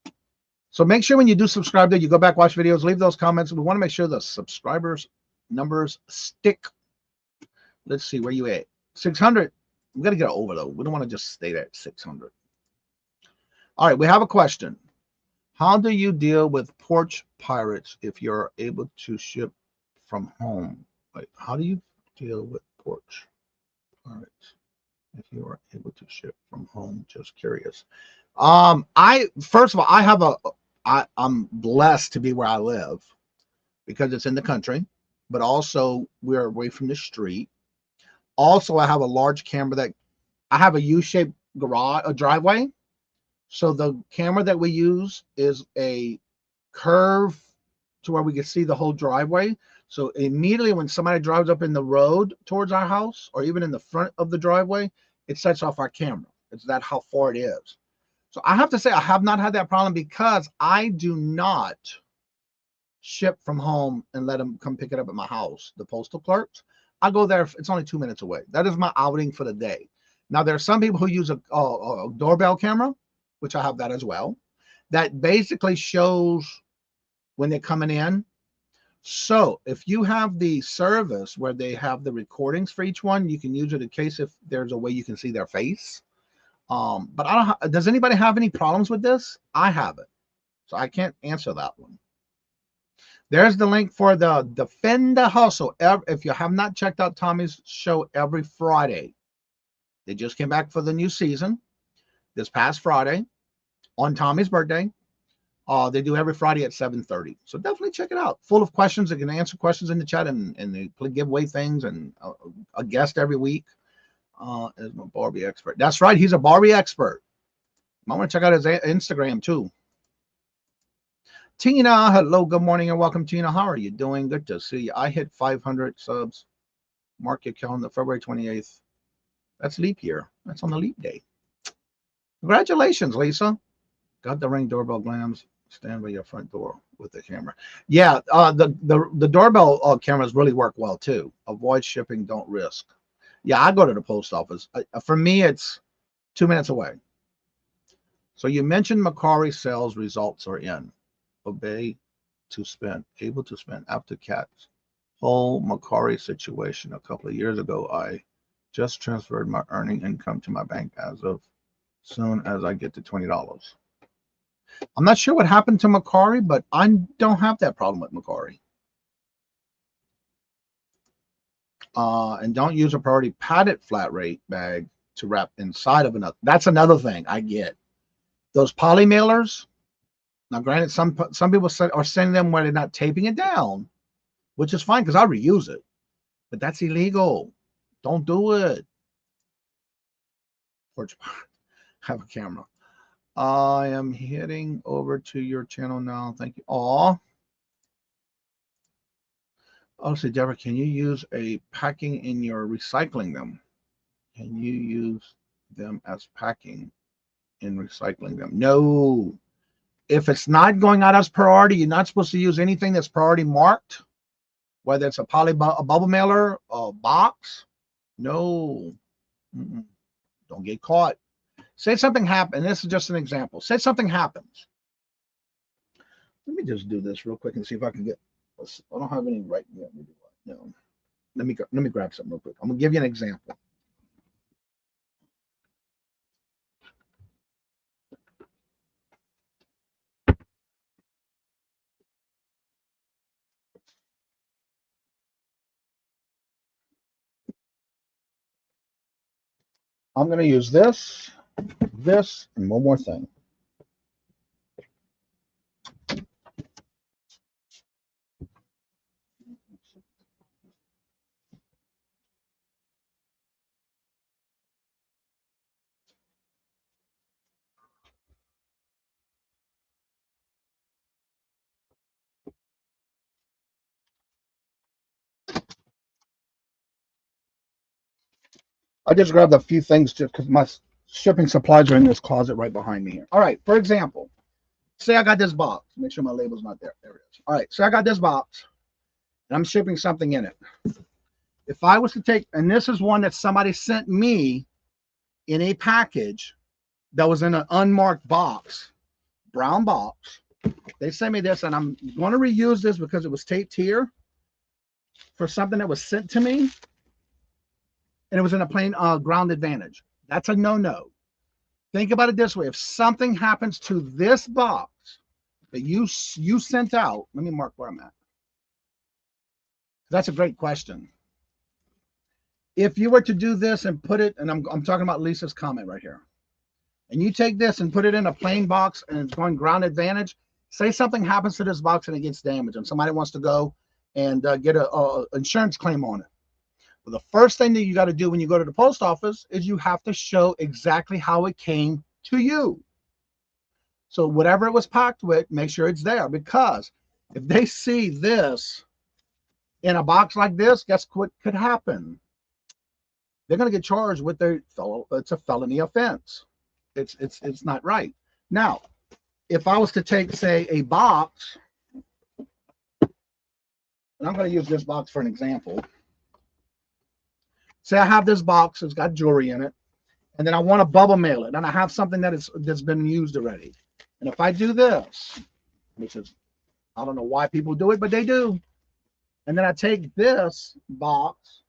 So make sure when you do subscribe there, you go back, watch videos, leave those comments. We want to make sure the subscribers numbers stick. Let's see, where you at? 600. We got to get over though. We don't want to just stay there at 600. All right, we have a question. How do you deal with porch pirates if you're able to ship from home? Like, how do you deal with porch pirates if you are able to ship from home? Just curious. First of all, I'm blessed to be where I live because it's in the country, but also we're away from the street. Also, I have a large camera that I have a U-shaped driveway. So the camera that we use is a curve to where we can see the whole driveway. So immediately when somebody drives up in the road towards our house or even in the front of the driveway, it sets off our camera. It's that how far it is. So I have to say I have not had that problem because I do not ship from home and let them come pick it up at my house. The postal clerks, I go there. It's only 2 minutes away. That is my outing for the day. Now, there are some people who use a doorbell camera, which I have that as well, that basically shows when they're coming in. So if you have the service where they have the recordings for each one, you can use it in case if there's a way you can see their face. But I don't. Does anybody have any problems with this? I haven't, so I can't answer that one. There's the link for the Defend the Hustle. If you have not checked out Tommy's show every Friday, they just came back for the new season this past Friday on Tommy's birthday. They do every Friday at 7:30. So definitely check it out. Full of questions. They can answer questions in the chat and they give away things and a guest every week. Is my Barbie expert. That's right. He's a Barbie expert. I want to check out his Instagram too. Tina, hello, good morning and welcome, Tina. How are you doing? Good to see you. I hit 500 subs. Mark your calendar, February 28th. That's leap year. That's on the leap day. Congratulations, Lisa. Got the Ring doorbell glams. Stand by your front door with the camera. Yeah, the doorbell cameras really work well too. Avoid shipping, don't risk. Yeah, I go to the post office. For me, it's 2 minutes away. So you mentioned Macari sales results are in. Obey to spend, able to spend after Cat's whole Macari situation a couple of years ago. I Just transferred my earning income to my bank as of soon as I get to $20. I'm not sure what happened to Macari, but I don't have that problem with Macari. And don't use a priority padded flat rate bag to wrap inside of another. That's another thing I get. Those poly mailers. Now, granted, some people are sending them where they're not taping it down, which is fine because I'll reuse it. But that's illegal. Don't do it. Have a camera. I am heading over to your channel now. Thank you. Aw. Also, Deborah, can you use a packing in your recycling them? Can you use them as packing in recycling them? No. If it's not going out as priority, you're not supposed to use anything that's priority marked, whether it's a bubble mailer, a box. No. Don't get caught. Say something happens. This is just an example. Say something happens. Let me just do this real quick and see if I can get. I don't have any right yet. No. Let me grab something real quick. I'm gonna give you an example. I'm gonna use this, and one more thing. I just grabbed a few things just because my shipping supplies are in this closet right behind me here. All right, for example, say I got this box. Make sure my label's not there. There it is. All right, so I got this box, and I'm shipping something in it. If I was to take, and this is one that somebody sent me in a package that was in an unmarked box, brown box. They sent me this, and I'm going to reuse this because it was taped here for something that was sent to me. And it was in a plain ground advantage. That's a no-no. Think about it this way. If something happens to this box that you sent out, let me mark where I'm at. That's a great question. If you were to do this and put it, and I'm talking about Lisa's comment right here, and you take this and put it in a plain box and it's going ground advantage, say something happens to this box and it gets damaged and somebody wants to go and get a insurance claim on it. Well, the first thing that you got to do when you go to the post office is you have to show exactly how it came to you. So whatever it was packed with, make sure it's there, because if they see this in a box like this, guess what could happen? They're going to get charged with it's a felony offense. It's not right. Now, if I was to take, say, a box, and I'm going to use this box for an example. Say I have this box, it's got jewelry in it, and then I want to bubble mail it, and I have something that's been used already. And if I do this, which is, I don't know why people do it, but they do. And then I take this box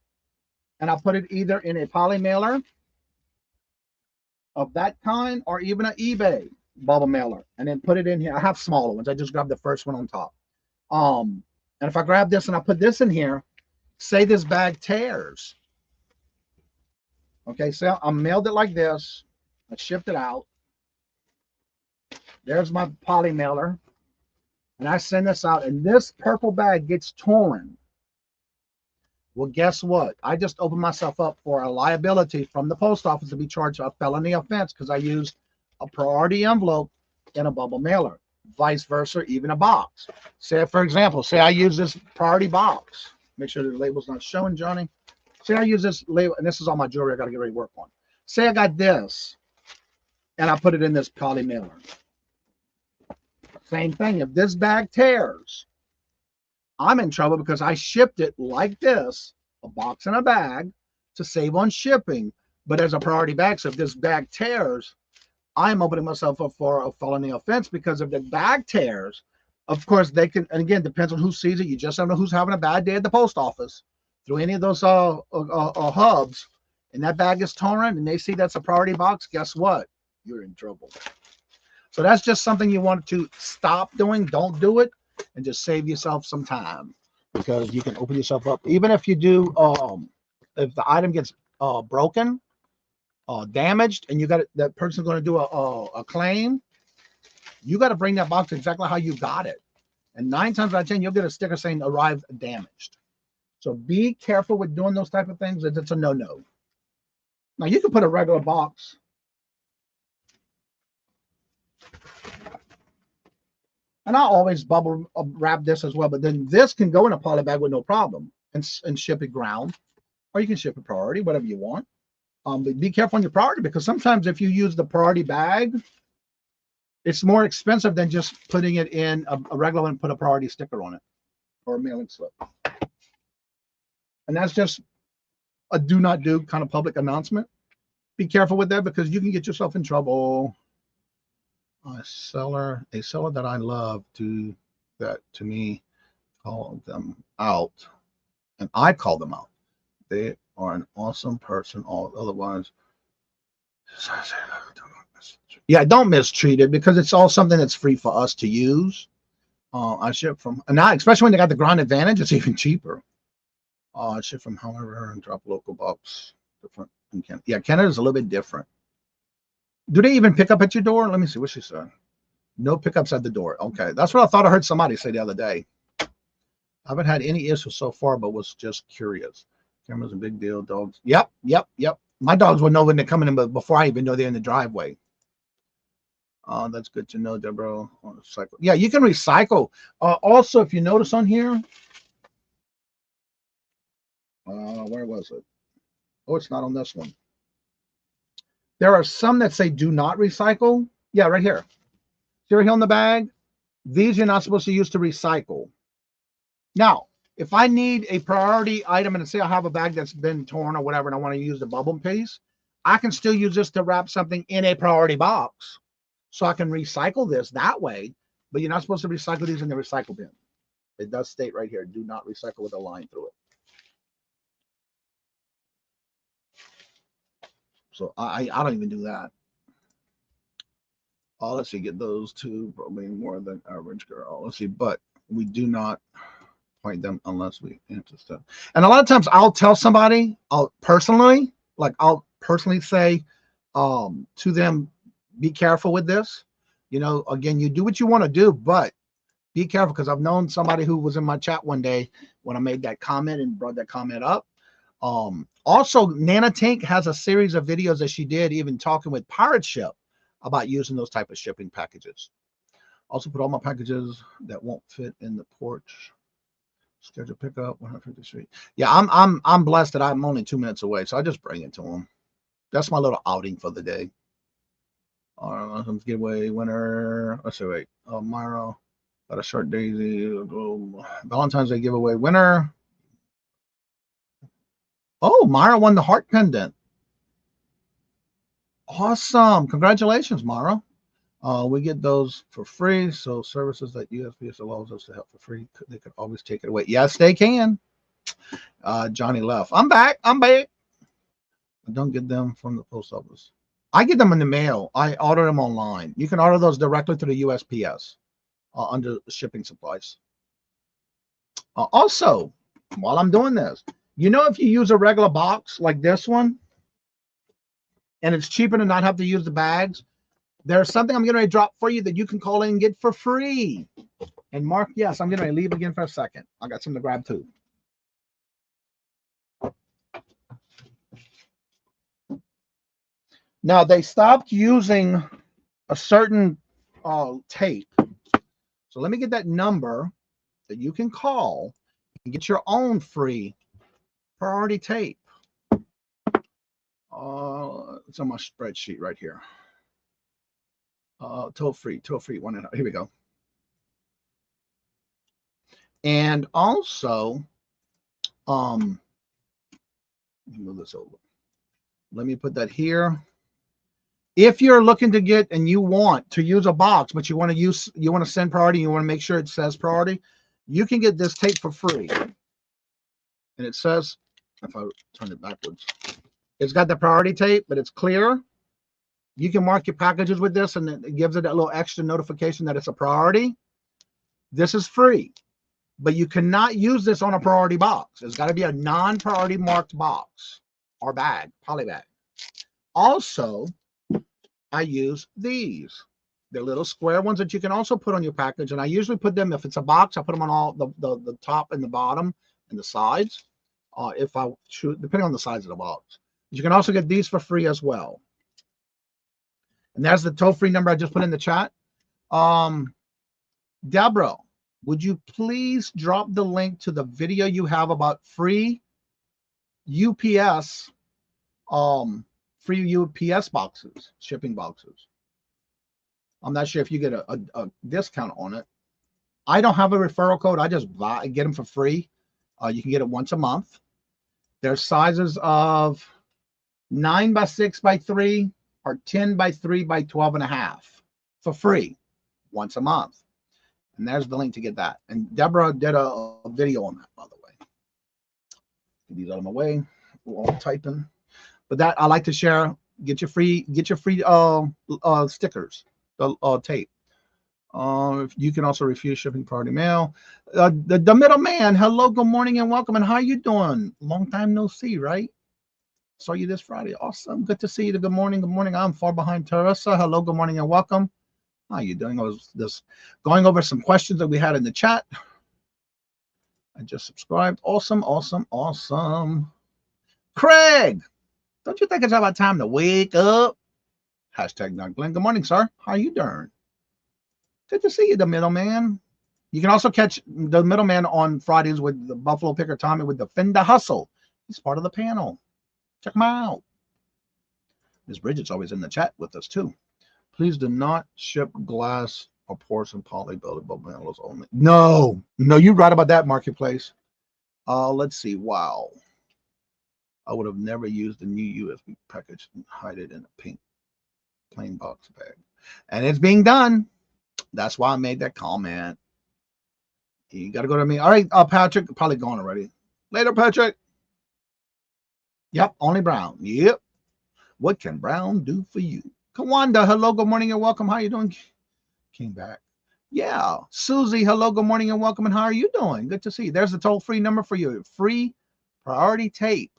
and I put it either in a poly mailer of that kind or even an eBay bubble mailer, and then put it in here. I have smaller ones. I just grabbed the first one on top. And if I grab this and I put this in here, say this bag tears. Okay, so I mailed it like this. I shipped it out. There's my poly mailer. And I send this out, and this purple bag gets torn. Well, guess what? I just opened myself up for a liability from the post office to be charged a felony offense because I used a priority envelope in a bubble mailer. Vice versa, even a box. Say, for example, say I use this priority box. Make sure the label's not showing, Johnny. Say I use this label, and this is all my jewelry I got to get ready to work on. Say I got this, and I put it in this poly mailer. Same thing. If this bag tears, I'm in trouble because I shipped it like this, a box and a bag, to save on shipping. But as a priority bag, so if this bag tears, I'm opening myself up for a felony offense because if the bag tears, of course they can, and again, depends on who sees it. You just don't know who's having a bad day at the post office. Through any of those hubs, and that bag is torn and they see that's a priority box, guess what? You're in trouble. So that's just something you want to stop doing. Don't do it, and just save yourself some time, because you can open yourself up. Even if you do, if the item gets broken, damaged, and you got that person's going to do a claim, you got to bring that box exactly how you got it. And 9 times out of 10, you'll get a sticker saying arrived damaged. So be careful with doing those type of things. It's a no-no. Now you can put a regular box. And I always bubble wrap this as well, but then this can go in a poly bag with no problem and ship it ground, or you can ship it priority, whatever you want. But be careful on your priority, because sometimes if you use the priority bag, it's more expensive than just putting it in a regular one and put a priority sticker on it or a mailing slip. And that's just a do not do kind of public announcement. Be careful with that, because you can get yourself in trouble. A seller that I love do that to me, call them out, and I call them out. They are an awesome person. All otherwise, yeah, don't mistreat it, because it's all something that's free for us to use. I ship from, and now especially when they got the ground advantage, it's even cheaper. I ship from however and drop local box. Different in Canada. Yeah, Canada's a little bit different. Do they even pick up at your door? Let me see what she said. No pickups at the door. Okay, that's what I thought I heard somebody say the other day. I haven't had any issues so far, but was just curious. Camera's a big deal. Dogs. Yep. My dogs will know when they're coming in, but before I even know they're in the driveway. That's good to know, Deborah. Recycle. Yeah, you can recycle. Also, if you notice on here, where was it? Oh, it's not on this one. There are some that say do not recycle. Yeah, right here. See right here on the bag? These you're not supposed to use to recycle. Now, if I need a priority item, and say I have a bag that's been torn or whatever, and I want to use the bubble piece, I can still use this to wrap something in a priority box. So I can recycle this that way, but you're not supposed to recycle these in the recycle bin. It does state right here, do not recycle with a line through it. So I don't even do that. Let's see, get those two probably more than average girl. Let's see, but we do not point them unless we interested. And a lot of times I'll tell somebody, I'll personally say to them, be careful with this. You know, again, you do what you want to do, but be careful, because I've known somebody who was in my chat one day when I made that comment and brought that comment up. Also, Nana Tank has a series of videos that she did, even talking with Pirate Ship about using those type of shipping packages. Also, put all my packages that won't fit in the porch. Schedule pickup 150th Street. Yeah, I'm blessed that I'm only 2 minutes away, so I just bring it to them. That's my little outing for the day. Let's giveaway winner. Let's see, wait. Myra got a short daisy. Valentine's Day giveaway winner. Oh, Myra won the heart pendant. Awesome. Congratulations, Myra. We get those for free. So services that USPS allows us to help for free, they could always take it away. Yes, they can. Johnny left. I'm back. I don't get them from the post office. I get them in the mail. I order them online. You can order those directly through the USPS under shipping supplies. Also, while I'm doing this, you know, if you use a regular box like this one, and it's cheaper to not have to use the bags, there's something I'm going to drop for you that you can call in and get for free. And Mark, yes, I'm going to leave again for a second. I got something to grab too. Now, they stopped using a certain tape. So let me get that number that you can call and get your own free priority tape. It's on my spreadsheet right here. Toll free, one. Here we go. And also, let me move this over. Let me put that here. If you're looking to get and you want to use a box, but you want to send priority, you want to make sure it says priority, you can get this tape for free. And it says, if I turn it backwards, It's got the priority tape, but it's clear. You can mark your packages with this, and it gives it a little extra notification that it's a priority. This is free, but you cannot use this on a priority box. It's got to be a non-priority marked box or bag, poly bag. Also, I use these. They're little square ones that you can also put on your package, and I usually put them, if it's a box, I put them on all the top and the bottom and the sides, if I shoot, depending on the size of the box. You can also get these for free as well. And there's the toll-free number I just put in the chat. Deborah, would you please drop the link to the video you have about free UPS boxes, shipping boxes? I'm not sure if you get a discount on it. I don't have a referral code. I just get them for free. You can get it once a month. There's sizes of 9x6x3 or 10x3 x 12.5 for free once a month. And there's the link to get that. And Deborah did a video on that, by the way. Get these out of my way. We're all typing. But that I like to share. Get your free stickers, the tape. You can also refuse shipping priority mail. The middleman, hello, good morning, and welcome. And how you doing? Long time no see, right? Saw you this Friday. Awesome. Good to see you. Good morning. Good morning. I'm far behind Teresa. Hello, good morning, and welcome. How you doing? I was just going over some questions that we had in the chat. I just subscribed. Awesome, awesome, awesome. Craig, don't you think it's about time to wake up? Hashtag not Glenn. Good morning, sir. How you doing? Good to see you, the middleman. You can also catch the middleman on Fridays with the Buffalo Picker Tommy with the Defend the Hustle. He's part of the panel. Check him out. Miss Bridget's always in the chat with us too. Please do not ship glass or porcelain poly buildable panels only. No, you're right about that, Marketplace. Let's see. Wow. I would have never used a new USB package and hide it in a pink plain box bag. And it's being done. That's why I made that comment. You got to go to me. All right, Patrick, probably gone already. Later, Patrick. Yep, only Brown. Yep. What can Brown do for you? Kawanda, hello, good morning, and welcome. How you doing? Came back. Yeah. Susie, hello, good morning, and welcome. And how are you doing? Good to see you. There's a toll-free number for you. Free priority tape.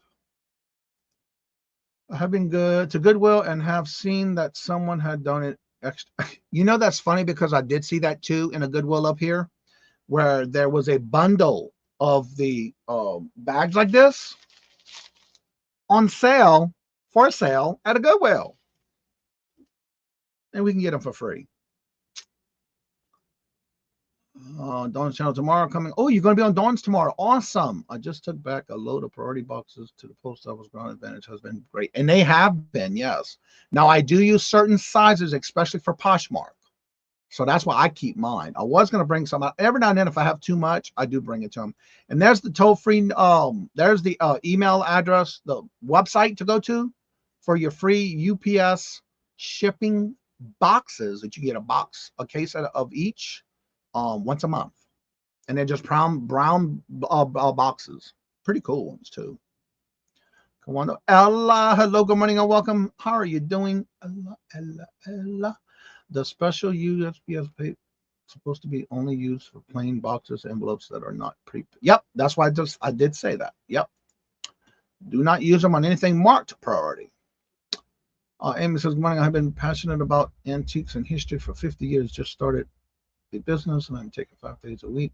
I have been good to Goodwill and have seen that someone had done it extra. You know, that's funny because I did see that too in a Goodwill up here where there was a bundle of the bags like this on sale, for sale at a Goodwill. And we can get them for free. Dawn's channel tomorrow coming. Oh, you're going to be on Dawn's tomorrow. Awesome. I just took back a load of priority boxes to the post office. Ground Advantage has been great. And they have been, yes. Now, I do use certain sizes, especially for Poshmark. So that's why I keep mine. I was going to bring some out. Every now and then, if I have too much, I do bring it to them. And there's the toll-free, there's the email address, the website to go to for your free UPS shipping boxes that you get a case of each. Once a month, and they're just brown boxes. Pretty cool ones too. Come on, Ella. Hello, good morning, and welcome. How are you doing, Ella? The special USPS paper supposed to be only used for plain boxes, envelopes that are not pre. Yep, that's why I did say that. Yep. Do not use them on anything marked priority. Amy says, good morning. I've been passionate about antiques and history for 50 years. Just started the business, and I'm taking 5 days a week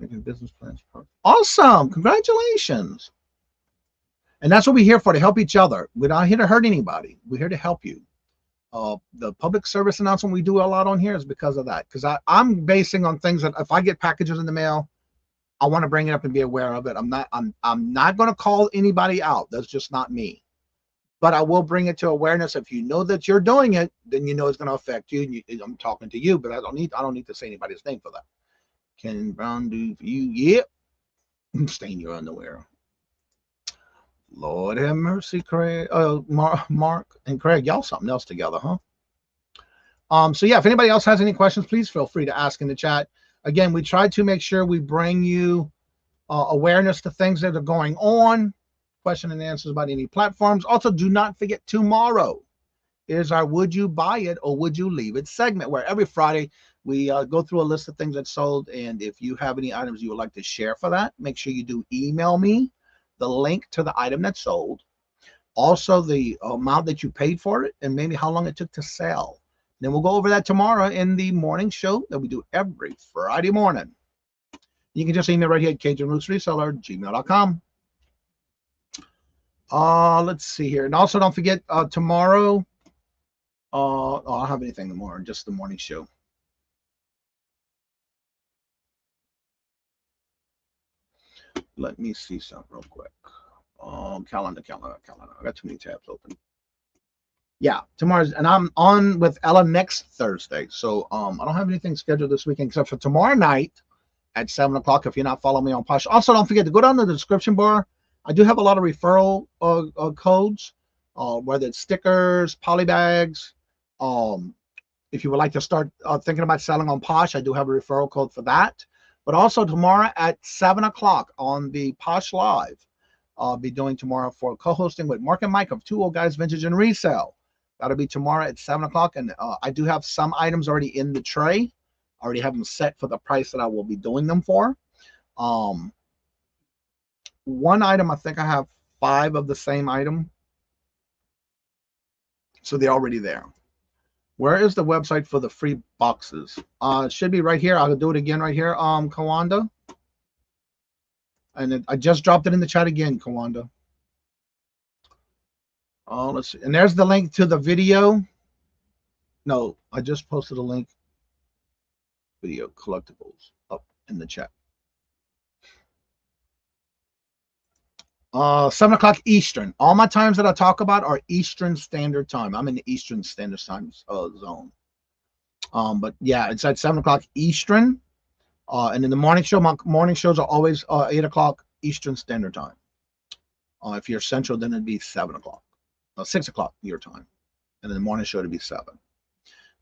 making business plans. Awesome. Congratulations. And that's what we're here for, to help each other. We're not here to hurt anybody. We're here to help you. The public service announcement we do a lot on here is because of that. Because I'm basing on things that if I get packages in the mail, I want to bring it up and be aware of it. I'm not going to call anybody out. That's just not me. But I will bring it to awareness. If you know that you're doing it, then you know it's going to affect you. I'm talking to you, but I don't need to say anybody's name for that. Can Brown do for you? Yep. Stain your underwear. Lord have mercy, Craig. Mark and Craig, y'all something else together, huh? So yeah, if anybody else has any questions, please feel free to ask in the chat. Again, we try to make sure we bring you awareness to things that are going on. question and answers about any platforms. Also, do not forget tomorrow is our Would You Buy It or Would You Leave It segment, where every Friday we go through a list of things that sold. And if you have any items you would like to share for that, make sure you do email me the link to the item that sold. Also, the amount that you paid for it and maybe how long it took to sell. Then we'll go over that tomorrow in the morning show that we do every Friday morning. You can just email right here at CajunRootsReseller@gmail.com. Let's see here. And also don't forget tomorrow. I don't have anything tomorrow, just the morning show. Let me see something real quick. Calendar. I got too many tabs open. Yeah, tomorrow's, and I'm on with Ella next Thursday. So I don't have anything scheduled this weekend except for tomorrow night at 7 o'clock. If you're not following me on Posh, also don't forget to go down to the description bar. I do have a lot of referral codes, whether it's stickers, poly bags. If you would like to start thinking about selling on Posh, I do have a referral code for that. But also tomorrow at 7 o'clock on the Posh Live, I'll be doing tomorrow for co-hosting with Mark and Mike of Two Old Guys Vintage and Resell. That'll be tomorrow at 7 o'clock. And I do have some items already in the tray. I already have them set for the price that I will be doing them for. One item, I think I have 5 of the same item. So they're already there. Where is the website for the free boxes? It should be right here. I'll do it again right here, Kawanda. And I just dropped it in the chat again, Kawanda. Let's see. And there's the link to the video. No, I just posted a link. Video collectibles up in the chat. 7 o'clock Eastern. All my times that I talk about are Eastern Standard Time. I'm in the Eastern Standard Time zone. But yeah, it's at 7 o'clock Eastern. And in the morning show, my morning shows are always 8 o'clock Eastern Standard Time. If you're Central, then it'd be 7 o'clock. 6 o'clock your time. And in the morning show, it'd be 7.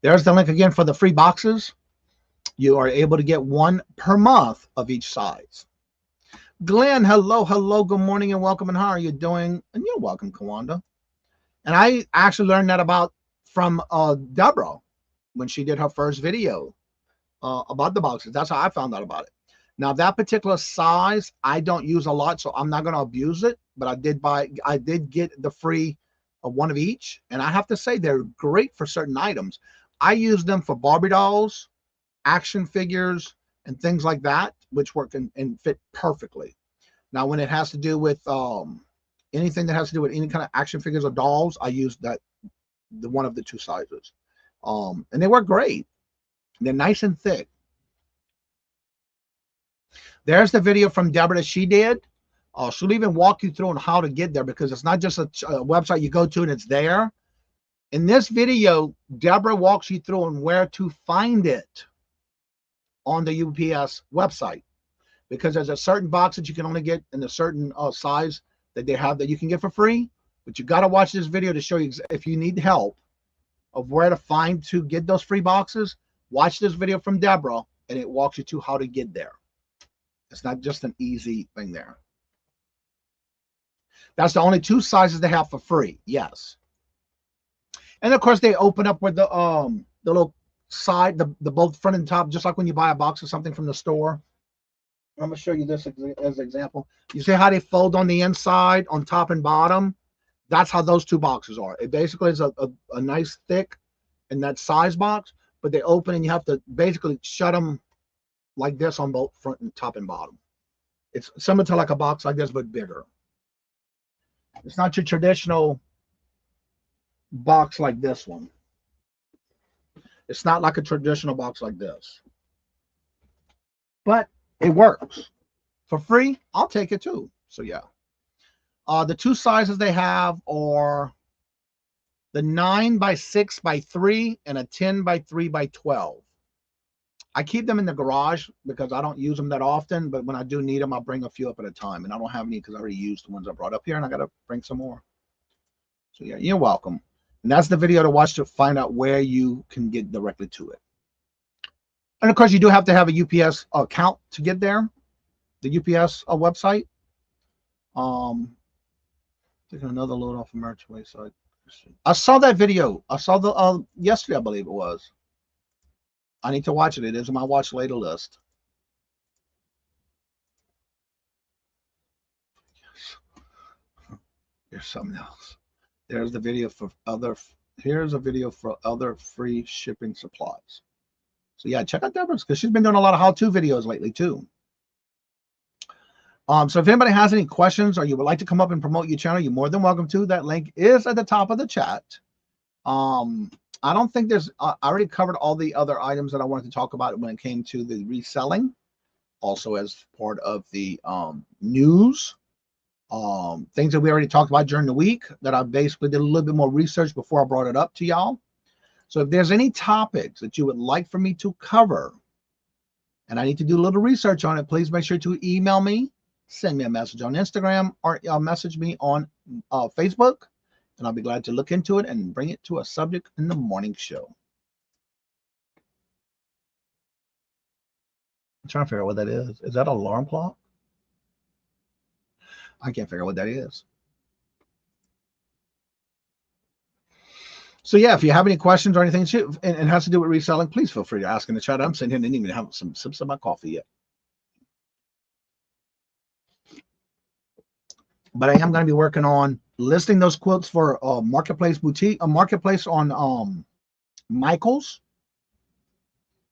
There's the link again for the free boxes. You are able to get 1 per month of each size. Glenn, hello, good morning and welcome. And how are you doing? And you're welcome, Kawanda. And I actually learned that from Deborah when she did her first video about the boxes. That's how I found out about it. Now that particular size, I don't use a lot, so I'm not going to abuse it. But I did get the free 1 of each, and I have to say they're great for certain items. I use them for Barbie dolls, action figures, and things like that, which work and fit perfectly. Now, when it has to do with anything that has to do with any kind of action figures or dolls, I use the one of the 2 sizes, and they work great. They're nice and thick. There's the video from Deborah that she did. She'll even walk you through on how to get there, because it's not just a website you go to and it's there. In this video, Deborah walks you through on where to find it on the UPS website, because there's a certain box that you can only get in a certain size that they have that you can get for free. But you got to watch this video to show you if you need help of where to get those free boxes. Watch this video from Deborah, and it walks you to how to get there. It's not just an easy thing there. That's the only 2 sizes they have for free. Yes. And of course, they open up with the little side, the both front and top, just like when you buy a box of something from the store. I'm going to show you this as an example. You see how they fold on the inside, on top and bottom? That's how those 2 boxes are. It basically is a nice thick and that size box, but they open and you have to basically shut them like this on both front and top and bottom. It's similar to like a box like this, but bigger. It's not your traditional box like this one. It's not like a traditional box like this. But it works. For free, I'll take it too. So yeah. The 2 sizes they have are the 9x6x3 and a 10x3x12. I keep them in the garage because I don't use them that often, but when I do need them, I'll bring a few up at a time. And I don't have any because I already used the ones I brought up here, and I got to bring some more. So yeah, you're welcome. And that's the video to watch to find out where you can get directly to it. And of course, you do have to have a UPS account to get there, the UPS website. Taking another load off of merch wayside. I saw that video. I saw the yesterday, I believe it was. I need to watch it. It is on my watch later list. Here's something else. There's the video for other. Here's a video for other free shipping supplies. So yeah, check out Deborah's because she's been doing a lot of how-to videos lately too. So if anybody has any questions or you would like to come up and promote your channel, you're more than welcome to. That link is at the top of the chat. I don't think there's. I already covered all the other items that I wanted to talk about when it came to the reselling. Also, as part of the news. Things that we already talked about during the week that I basically did a little bit more research before I brought it up to y'all. So if there's any topics that you would like for me to cover and I need to do a little research on it, please make sure to email me, send me a message on Instagram, or message me on Facebook, and I'll be glad to look into it and bring it to a subject in the morning show. I'm trying to figure out what that is. Is that an alarm clock? I can't figure out what that is. So yeah, if you have any questions or anything and it has to do with reselling, please feel free to ask in the chat. I'm sitting here and didn't even have some sips of my coffee yet. But I am going to be working on listing those quilts for a marketplace boutique, a marketplace on Michael's.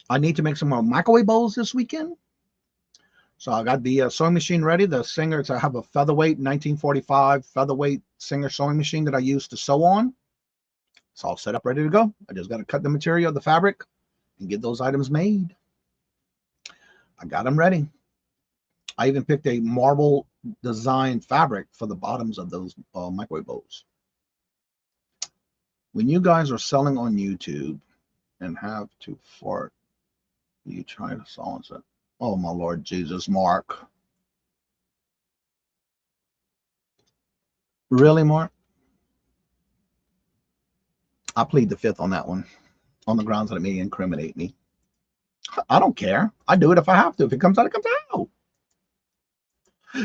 I need to make some more microwave bowls this weekend. So I got the sewing machine ready. The Singer, I have a featherweight 1945 featherweight Singer sewing machine that I use to sew on. It's all set up, ready to go. I just got to cut the material, the fabric, and get those items made. I got them ready. I even picked a marble design fabric for the bottoms of those microwave bowls. When you guys are selling on YouTube and have to fart, you try to silence it. Oh, my Lord Jesus, Mark. Really, Mark? I plead the fifth on that one, on the grounds that it may incriminate me. I don't care. I do it if I have to. If it comes out, it comes out.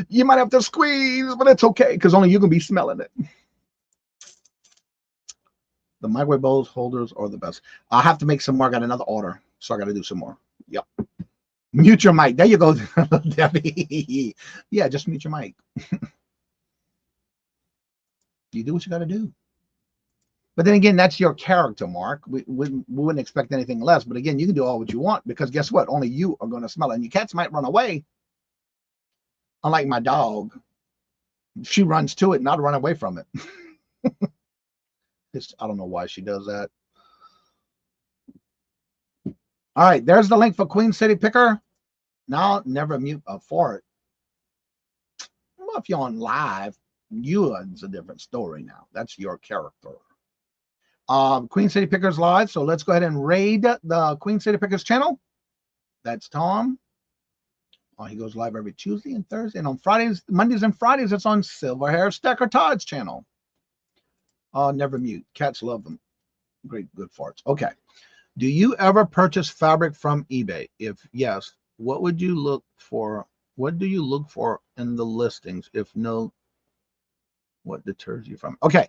You might have to squeeze, but it's okay because only you can be smelling it. The microwave bowls holders are the best. I have to make some more. I got another order, so I got to do some more. Yep. Mute your mic. There you go, Debbie. Yeah, just mute your mic. You do what you got to do. But then again, that's your character, Mark. We wouldn't expect anything less. But again, you can do all what you want because guess what? Only you are going to smell it. And your cats might run away. Unlike my dog. She runs to it and I'd run away from it. I don't know why she does that. All right, there's the link for Queen City Picker. Now, never mute for it. Well, if you're on live, it's a different story now. That's your character. Queen City Pickers live. So let's go ahead and raid the Queen City Pickers channel. That's Tom. He goes live every Tuesday and Thursday. And on Fridays, Mondays and Fridays, it's on Silverhair Stacker Todd's channel. Never mute. Cats love them. Great, good farts. Okay. Do you ever purchase fabric from eBay? If yes, what would you look for? What do you look for in the listings? If no, what deters you from? Okay.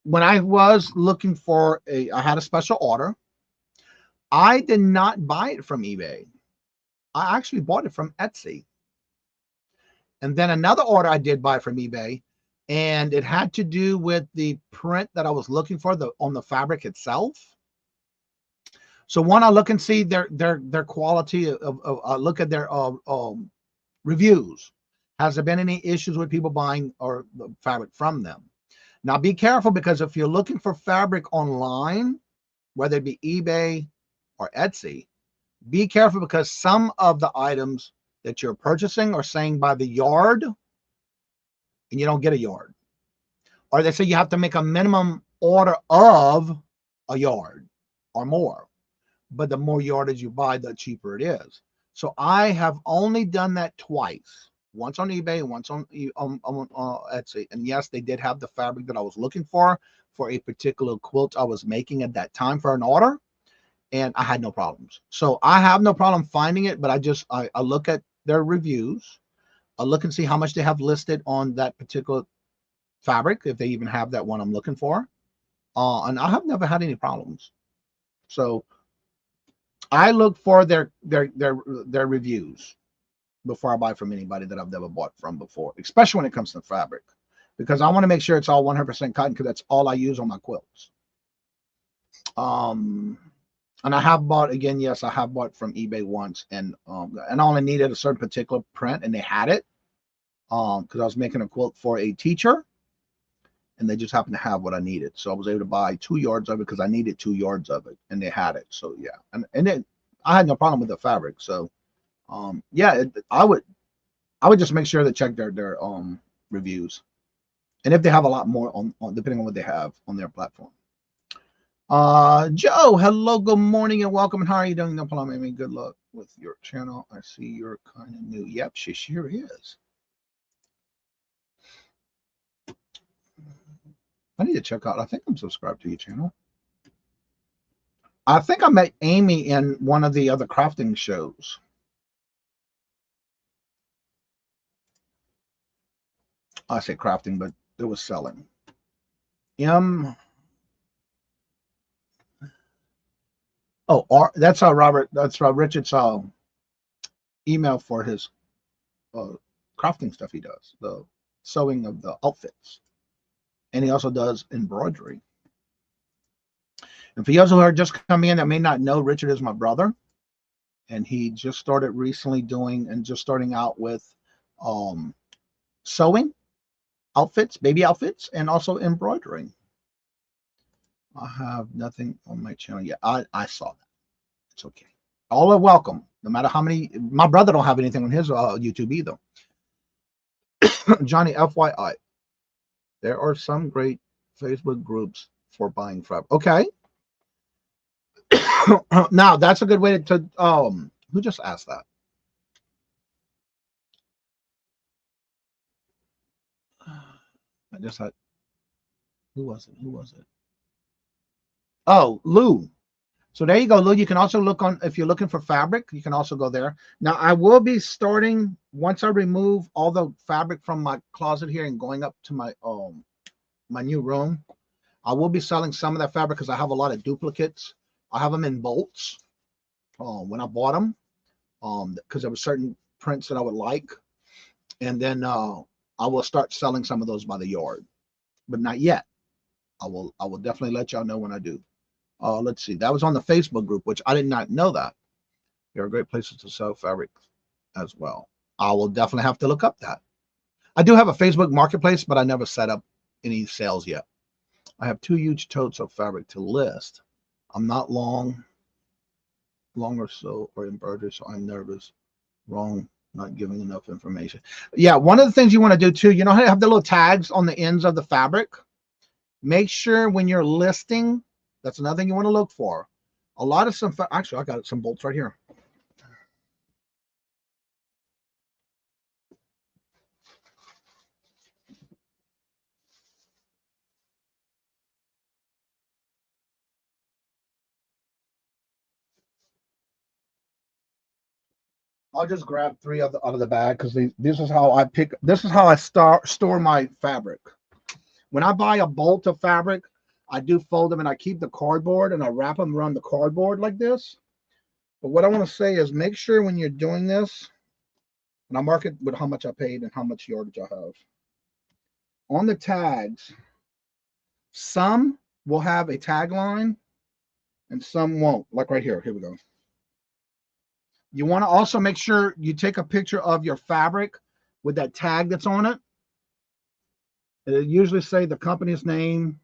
When I was looking for I had a special order. I did not buy it from eBay. I actually bought it from Etsy. And then another order I did buy from eBay, and it had to do with the print that I was looking for on the fabric itself. So one, I look and see their quality of look at their reviews. Has there been any issues with people buying or the fabric from them? Now be careful, because if you're looking for fabric online, whether it be eBay or Etsy, be careful, because some of the items that you're purchasing are saying by the yard, and you don't get a yard. Or they say you have to make a minimum order of a yard or more. But the more yardage you buy, the cheaper it is. So I have only done that twice. Once on eBay and once on Etsy. And yes, they did have the fabric that I was looking for a particular quilt I was making at that time for an order. And I had no problems. So I have no problem finding it, but I look at their reviews. I look and see how much they have listed on that particular fabric, if they even have that one I'm looking for. And I have never had any problems. So I look for their reviews before I buy from anybody that I've never bought from before, especially when it comes to fabric, because I want to make sure it's all 100% cotton, because that's all I use on my quilts. And I have bought, again, yes, I have bought from eBay once, and I only needed a certain particular print, and they had it, because I was making a quilt for a teacher, and they just happened to have what I needed. So I was able to buy 2 yards of it because I needed 2 yards of it, and they had it. So yeah, and then I had no problem with the fabric. So yeah, I would just make sure to check their reviews, and if they have a lot more on depending on what they have on their platform. Joe, hello, good morning, and welcome. And how are you doing? No problem, Amy. Good luck with your channel. I see you're kind of new. Yep, she sure is. I need to check out. I think I'm subscribed to your channel. I think I met Amy in one of the other crafting shows. I say crafting, but it was selling. That's Robert. That's Richard's email for his crafting stuff he does, the sewing of the outfits. And he also does embroidery. And for those who are just coming in that may not know, Richard is my brother. And he just started recently starting out with sewing outfits, baby outfits, and also embroidering. I have nothing on my channel yet. I saw that. It's okay. All are welcome, no matter how many. My brother don't have anything on his YouTube either. Johnny, FYI. There are some great Facebook groups for buying fabric. Okay. Now that's a good way to who just asked that? I just had, who was it? Oh, Lou. So there you go, Lou. You can also look on, if you're looking for fabric, you can also go there. Now I will be starting, once I remove all the fabric from my closet here and going up to my my new room, I will be selling some of that fabric because I have a lot of duplicates. I have them in bolts when I bought them, because there were certain prints that I would like. And then I will start selling some of those by the yard, but not yet. I will definitely let y'all know when I do. Let's see. That was on the Facebook group, which I did not know that. There are great places to sell fabric as well. I will definitely have to look up that. I do have a Facebook marketplace, but I never set up any sales yet. I have 2 huge totes of fabric to list. I'm not long or so or embroidery, so I'm nervous. Wrong, not giving enough information. Yeah, one of the things you want to do too, you know how to have the little tags on the ends of the fabric? Make sure when you're listing, that's another thing you want to look for. A lot of actually, I got some bolts right here. I'll just grab 3 out of the bag because this is how I store my fabric. When I buy a bolt of fabric, I do fold them and I keep the cardboard and I wrap them around the cardboard like this. But what I want to say is make sure when you're doing this, and I mark it with how much I paid and how much yardage I have. On the tags, some will have a tagline and some won't. Like right here. Here we go. You want to also make sure you take a picture of your fabric with that tag that's on it. It'll usually say the company's name,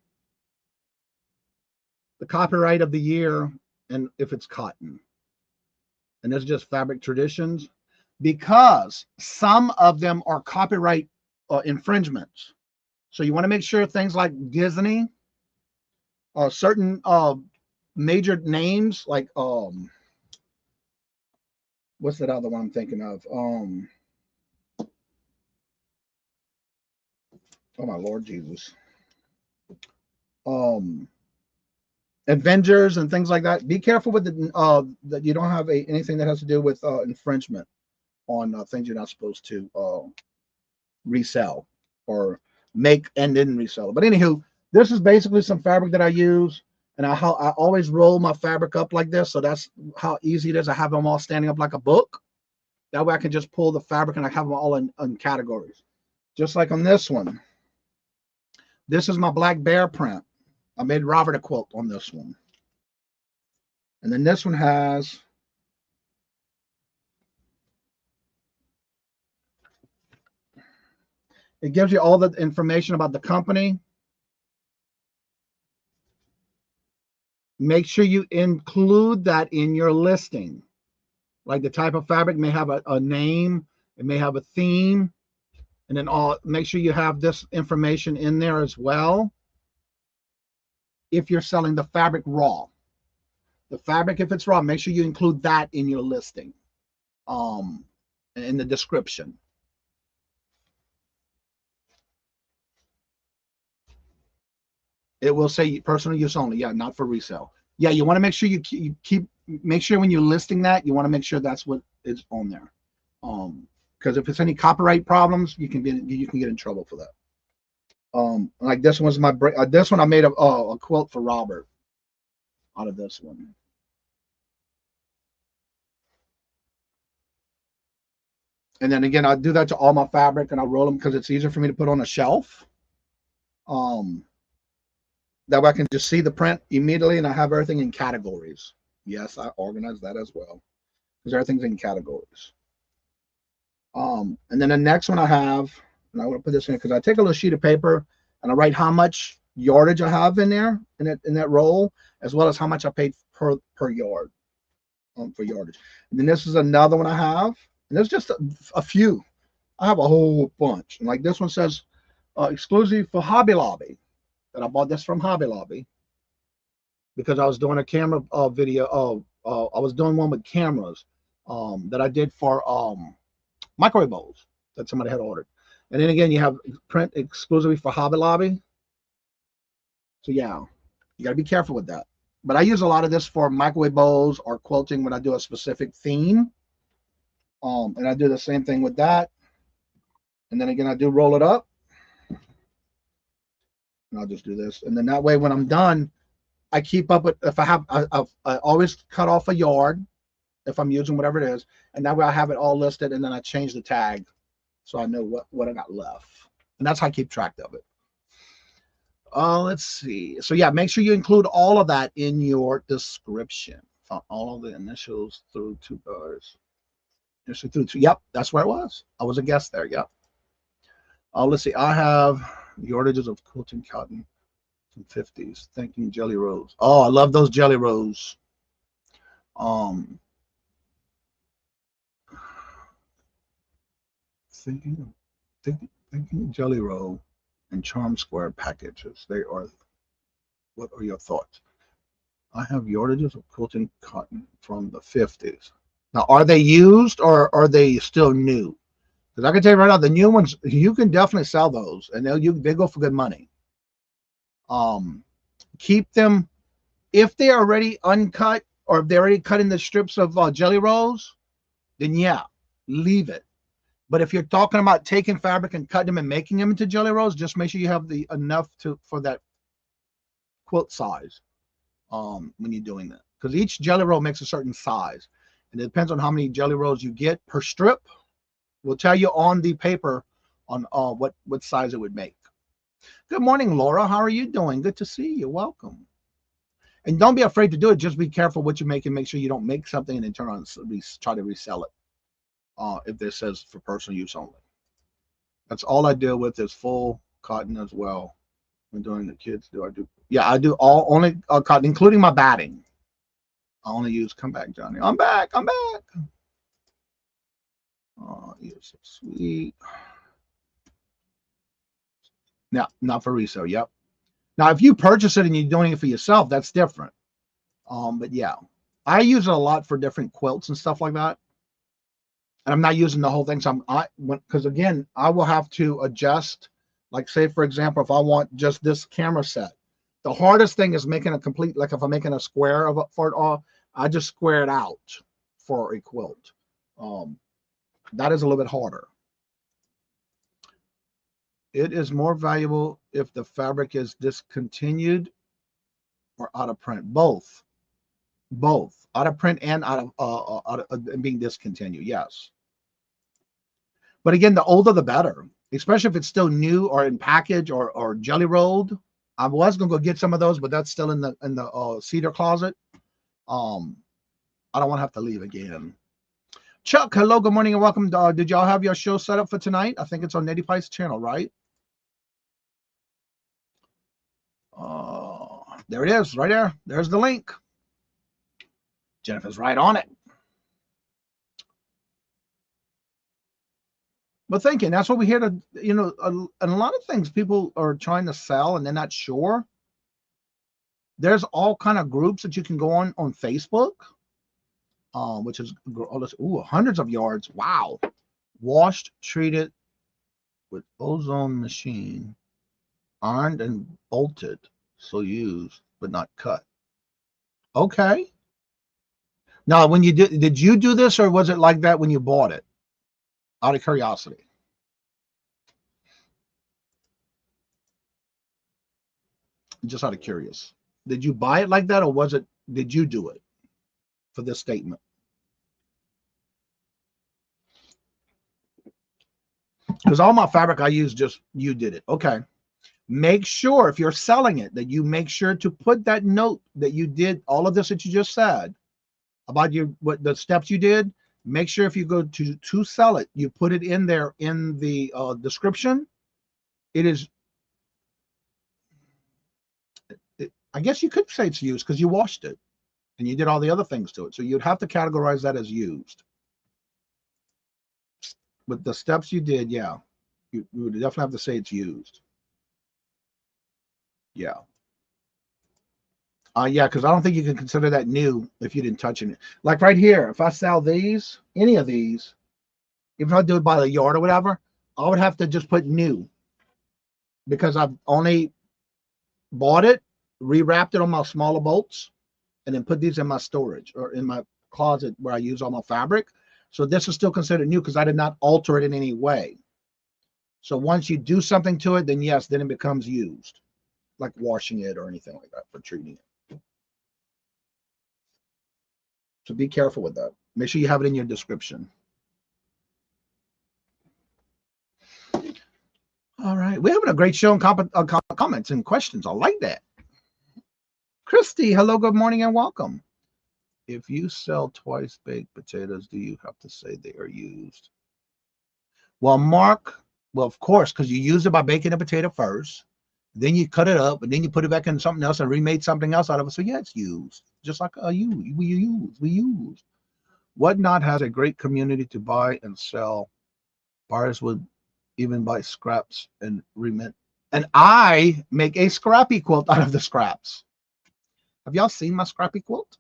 the copyright of the year, and if it's cotton. And that's just Fabric Traditions, because some of them are copyright infringements. So you want to make sure things like Disney, certain major names like what's that other one I'm thinking of? Oh my Lord Jesus. Avengers and things like that. Be careful with the that you don't have anything that has to do with infringement on things you're not supposed to resell or make and then resell it. But anywho, this is basically some fabric that I use, and I always roll my fabric up like this, so that's how easy it is. I have them all standing up like a book. That way I can just pull the fabric and I have them all in categories. Just like on this one. This is my black bear print. I made Robert a quilt on this one. And then this one has it gives you all the information about the company. Make sure you include that in your listing. Like the type of fabric may have a name, it may have a theme, and then make sure you have this information in there as well. If you're selling the fabric raw, the fabric, if it's raw, make sure you include that in your listing, in the description. It will say personal use only. Yeah, not for resale. Yeah, you want to make sure you make sure when you're listing that, you want to make sure that's what is on there. Because if it's any copyright problems, you can get in trouble for that. Like this one's this one I made a quilt for Robert out of this one. And then again, I do that to all my fabric, and I roll them because it's easier for me to put on a shelf. That way I can just see the print immediately, and I have everything in categories. Yes, I organize that as well because everything's in categories. And then the next one I have, and I want to put this in because I take a little sheet of paper and I write how much yardage I have in there in that roll, as well as how much I paid per yard for yardage. And then this is another one I have, and there's just a few. I have a whole bunch, and like this one says exclusive for Hobby Lobby. That I bought this from Hobby Lobby because I was doing a camera video. I was doing one with cameras that I did for microwave bowls that somebody had ordered. And then again, you have print exclusively for Hobby Lobby. So yeah, you got to be careful with that. But I use a lot of this for microwave bowls or quilting when I do a specific theme. And I do the same thing with that. And then again, I do roll it up. And I'll just do this. And then that way, when I'm done, I keep up with, if I have, I always cut off a yard if I'm using whatever it is. And that way I have it all listed, and then I change the tag so I know what I got left. And that's how I keep track of it. Let's see. So yeah, make sure you include all of that in your description. All of the initials through 2 bars. Initially through 2. Yep, that's where it was. I was a guest there. Yep. Let's see. I have yardages of quilting cotton from 50s. Thinking Jelly Rolls. Oh, I love those Jelly Rolls. Thinking Jelly Roll and Charm Square packages. They are. What are your thoughts? I have yardages of quilting cotton from the 50s. Now, are they used or are they still new? Because I can tell you right now, the new ones, you can definitely sell those, and they go for good money. Keep them, if they are already uncut, or if they're already cut in the strips of Jelly Rolls, then yeah, leave it. But if you're talking about taking fabric and cutting them and making them into Jelly Rolls, just make sure you have the enough for that quilt size when you're doing that. Because each Jelly Roll makes a certain size, and it depends on how many Jelly Rolls you get per strip. We'll tell you on the paper on what size it would make. Good morning, Laura. How are you doing? Good to see you. Welcome. And don't be afraid to do it. Just be careful what you make and make sure you don't make something and then turn on try to resell it. If this says for personal use only. That's all I deal with is full cotton as well. When doing the kids do, I do only cotton, including my batting. I only use, come back, Johnny. I'm back. Oh, you're so sweet. Yeah, not for resale. Yep. Now, if you purchase it and you're doing it for yourself, that's different. But yeah, I use it a lot for different quilts and stuff like that. And I'm not using the whole thing. So because again, I will have to adjust. Like say, for example, if I want just this camera set, the hardest thing is making a complete, like if I'm making a square for it all, I just square it out for a quilt. That is a little bit harder. It is more valuable if the fabric is discontinued or out of print. Both. Both. Out of print and out of being discontinued. Yes. But again, the older the better, especially if it's still new or in package or jelly rolled. I was gonna go get some of those, but that's still in the cedar closet. I don't want to have to leave again. Chuck, hello, good morning, and welcome. Did y'all have your show set up for tonight? I think it's on Nettie Pie's channel, right? There it is, right there. There's the link. Jennifer's right on it. But thinking, that's what we hear to, you know, and a lot of things people are trying to sell and they're not sure. There's all kind of groups that you can go on Facebook, which is hundreds of yards. Wow. Washed, treated with ozone machine, ironed and bolted, so used but not cut. Okay. Now, when you did you do this, or was it like that when you bought it? Out of curiosity. Just out of curious. Did you buy it like that, or did you do it for this statement? Because all my fabric I use, just you did it. Okay. Make sure if you're selling it that you make sure to put that note that you did all of this that you just said about what the steps you did. Make sure if you go to sell it, you put it in there in the description. I guess you could say it's used because you washed it and you did all the other things to it. So you'd have to categorize that as used. With the steps you did, yeah, you would definitely have to say it's used. Yeah. Yeah, because I don't think you can consider that new if you didn't touch it. Like right here, if I sell these, any of these, if I do it by the yard or whatever, I would have to just put new because I've only bought it, rewrapped it on my smaller bolts, and then put these in my storage or in my closet where I use all my fabric. So this is still considered new because I did not alter it in any way. So once you do something to it, then yes, then it becomes used, like washing it or anything like that for treating it. So be careful with that. Make sure you have it in your description. All right. We're having a great show and comments and questions. I like that. Christy, hello, good morning, and welcome. If you sell twice baked potatoes, do you have to say they are used? Well, Mark, well, of course, because you use it by baking a potato first. Then you cut it up, and then you put it back in something else and remade something else out of it. So yeah, it's used. Just like we use. Whatnot has a great community to buy and sell. Buyers would even buy scraps and remit. And I make a scrappy quilt out of the scraps. Have y'all seen my scrappy quilt?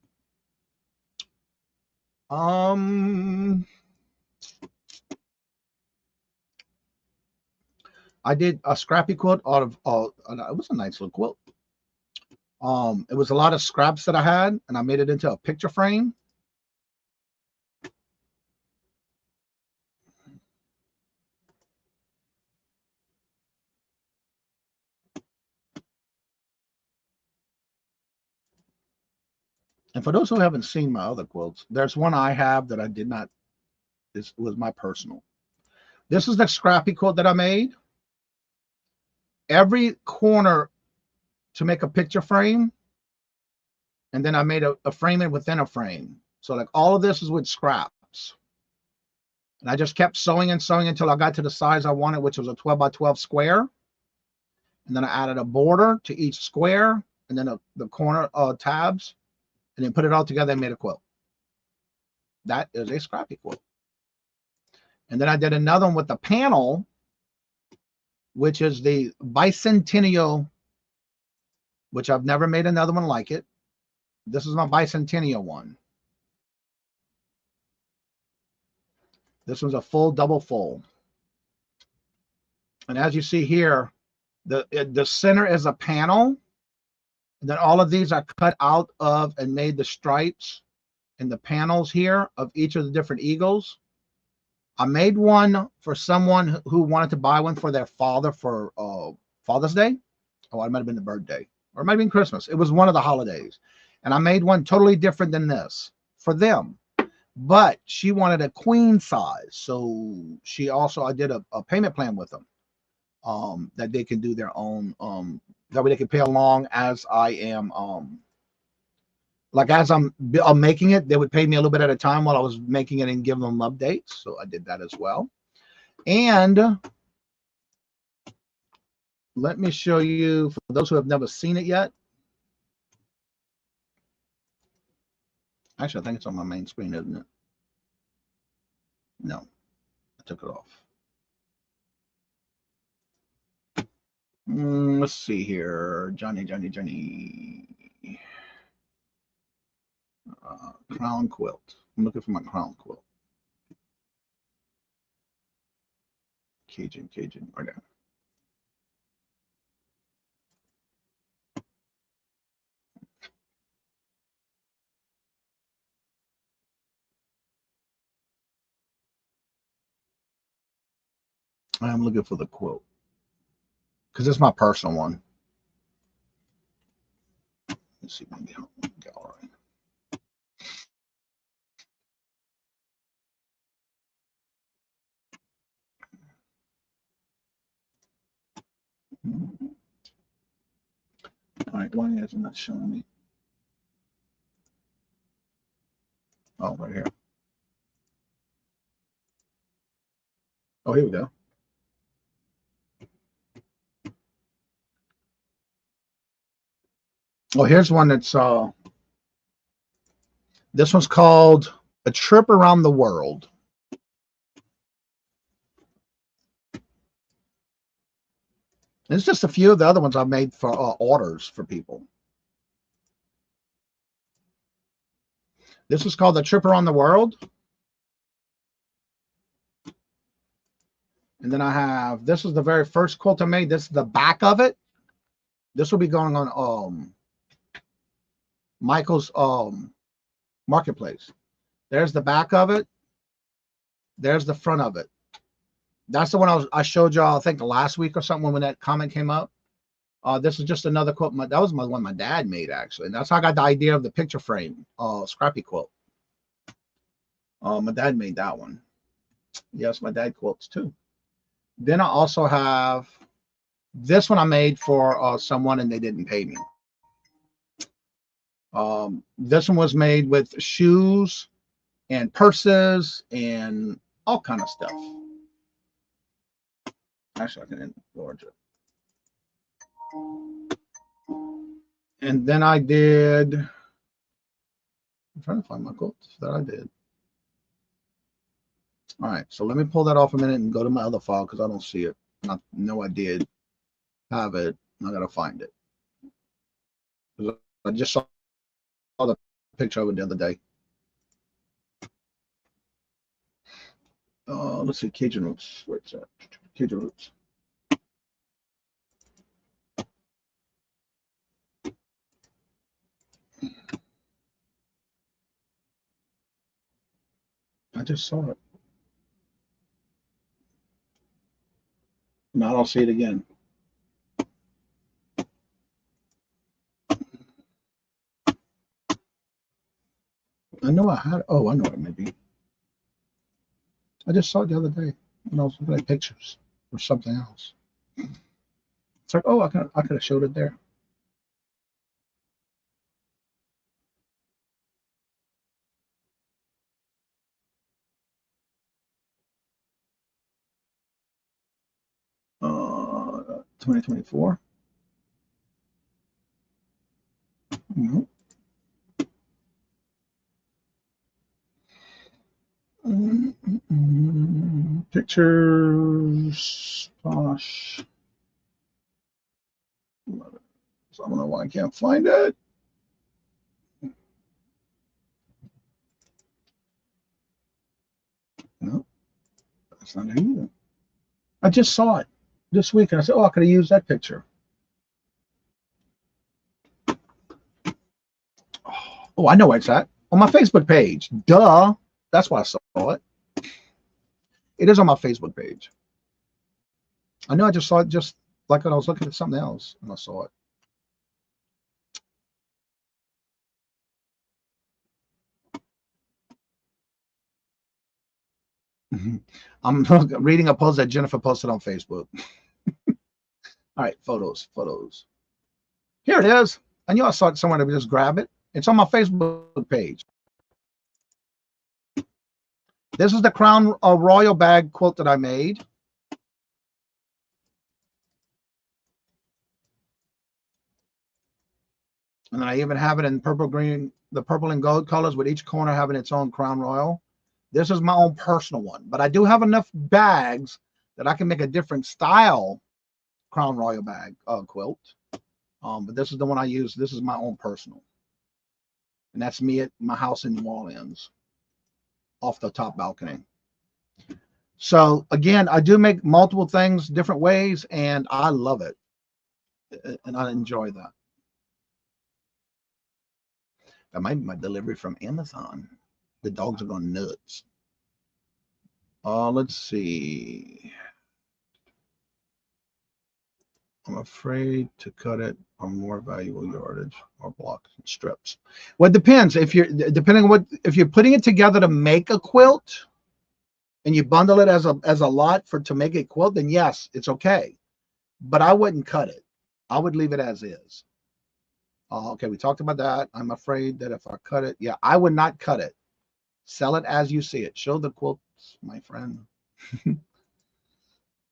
I did a scrappy quilt out of it was a nice little quilt. It was a lot of scraps that I had, and I made it into a picture frame. And for those who haven't seen my other quilts, there's one I have that I did not. This was my personal. This is the scrappy quilt that I made. Every corner to make a picture frame, and then I made a frame within a frame. So like all of this is with scraps, and I just kept sewing and sewing until I got to the size I wanted, which was a 12 by 12 square. And then I added a border to each square, and then the corner tabs, and then put it all together and made a quilt. That is a scrappy quilt. And then I did another one with the panel, which is the bicentennial, which I've never made another one like it. This is my bicentennial one. This one's a full double fold. And as you see here, the center is a panel. And then all of these are cut out of and made the stripes and the panels here of each of the different eagles. I made one for someone who wanted to buy one for their father for Father's Day. Oh, it might have been the birthday, or it might have been Christmas. It was one of the holidays. And I made one totally different than this for them. But she wanted a queen size. So she also, I did a payment plan with them that they can do their own, that way they can pay along as I am, like as I'm making it, they would pay me a little bit at a time while I was making it and give them updates. So I did that as well. And let me show you, for those who have never seen it yet. Actually, I think it's on my main screen, isn't it? No, I took it off. Let's see here. Johnny. Crown quilt. I'm looking for my crown quilt. Cajun, right there. I'm looking for the quilt because it's my personal one. Let's see if I can get on the gallery. All right, why is it not showing me? Oh, right here. Oh, here we go. Oh, here's one that's this one's called A Trip Around the World. It's just a few of the other ones I've made for orders for people. This is called A Trip Around the World. And then I have, this is the very first quilt I made. This is the back of it. This will be going on Michael's marketplace. There's the back of it. There's the front of it. That's the one I showed y'all, I think last week or something when that comment came up. This is just another quilt. That was one my dad made, actually. And that's how I got the idea of the picture frame scrappy quilt. My dad made that one. Yes, my dad quilts too. Then I also have this one I made for someone and they didn't pay me. This one was made with shoes and purses and all kind of stuff. Actually, I can enlarge it. And then I did, I'm trying to find my quotes that I did. All right, so let me pull that off a minute and go to my other file because I don't see it. I know I did have it. I gotta find it. I just saw the picture of it the other day. Let's see, Cajun Roots. Where's that? Cajun Roots. I just saw it. No, I don't see it again. I know I had, oh, I know what it may be. I just saw it the other day when I was looking at pictures or something else. It's like, oh, I could have showed it there. Uh, 2024. No. Pictures, Posh. So I don't know why I can't find it. No, that's not it either. I just saw it this week and I said, oh, I could have used that picture. Oh, I know where it's at. On my Facebook page. Duh. That's why I saw it. It is on my Facebook page. I know I just saw it just like when I was looking at something else and I saw it. I'm reading a post that Jennifer posted on Facebook. All right, photos. Here it is. I knew I saw it somewhere to just grab it. It's on my Facebook page. This is the Crown Royal bag quilt that I made. And then I even have it in purple, green, the purple and gold colors, with each corner having its own Crown Royal. This is my own personal one, but I do have enough bags that I can make a different style Crown Royal bag quilt. But this is the one I use. This is my own personal. And that's me at my house in New Orleans off the top balcony. So again, I do make multiple things different ways, and I love it. And I enjoy that. That might be my delivery from Amazon. The dogs are going nuts. Let's see. I'm afraid to cut it on more valuable yardage or blocks and strips. Well, it depends. If you're putting it together to make a quilt and you bundle it as a lot to make a quilt, then yes, it's okay. But I wouldn't cut it. I would leave it as is. Okay, we talked about that. I'm afraid that if I cut it, yeah, I would not cut it. Sell it as you see it. Show the quilts, my friend.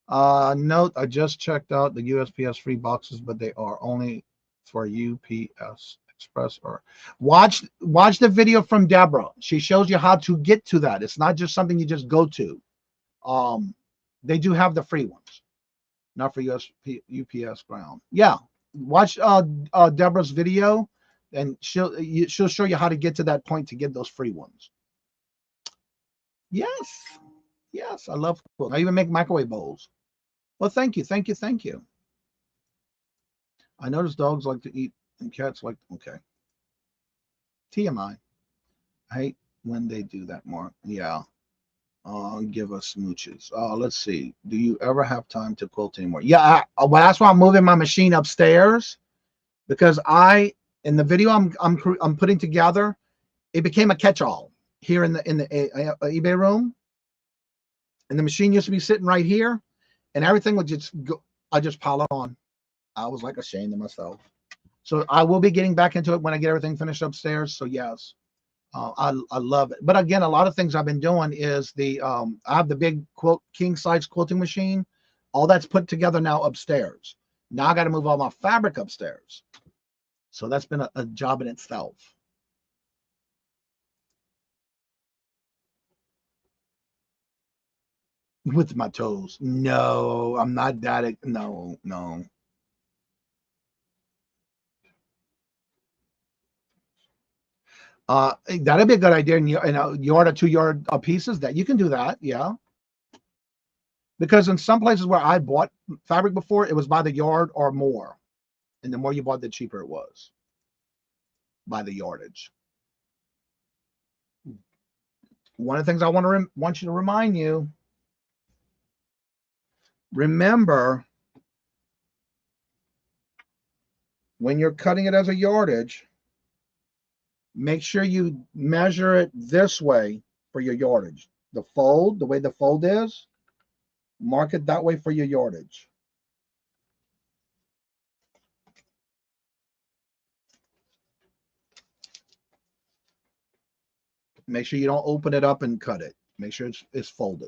Note, I just checked out the USPS free boxes, but they are only for UPS Express. Or watch the video from Deborah. She shows you how to get to that. It's not just something you just go to. They do have the free ones, not for UPS ground. Yeah, watch Deborah's video, and she'll show you how to get to that point to get those free ones. Yes, I love quilts. I even make microwave bowls. Well, thank you. I notice dogs like to eat and cats like, okay. TMI. I hate when they do that, Mark. Yeah. Give us smooches. Let's see. Do you ever have time to quilt anymore? Yeah, well, that's why I'm moving my machine upstairs, because in the video I'm putting together, it became a catch-all here in the eBay room, and the machine used to be sitting right here. And everything would just go, I just pile it on. I was like ashamed of myself. So I will be getting back into it when I get everything finished upstairs. So yes, I love it. But again, a lot of things I've been doing is I have the big king size quilting machine. All that's put together now upstairs. Now I got to move all my fabric upstairs. So that's been a job in itself. With my toes. No, I'm not that. No. That'd be a good idea. In yard or 2 yard pieces, that you can do that. Yeah. Because in some places where I bought fabric before, it was by the yard or more. And the more you bought, the cheaper it was by the yardage. One of the things I want you to remind you, remember, when you're cutting it as a yardage, make sure you measure it this way for your yardage. The fold, the way the fold is, mark it that way for your yardage. Make sure you don't open it up and cut it. Make sure it's folded.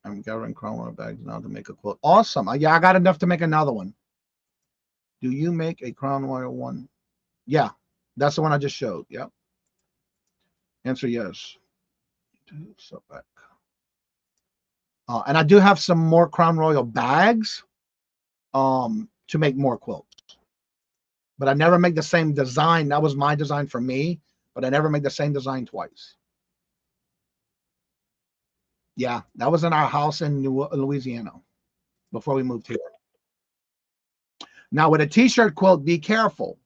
I'm gathering Crown Royal bags now to make a quilt. Awesome. Yeah, I got enough to make another one. Do you make a Crown Royal one? Yeah, that's the one I just showed. Yep. Answer yes. Back. And I do have some more Crown Royal bags to make more quilts. But I never make the same design. That was my design for me, but I never make the same design twice. Yeah, that was in our house in Louisiana before we moved here. Now with a t-shirt quilt, be careful.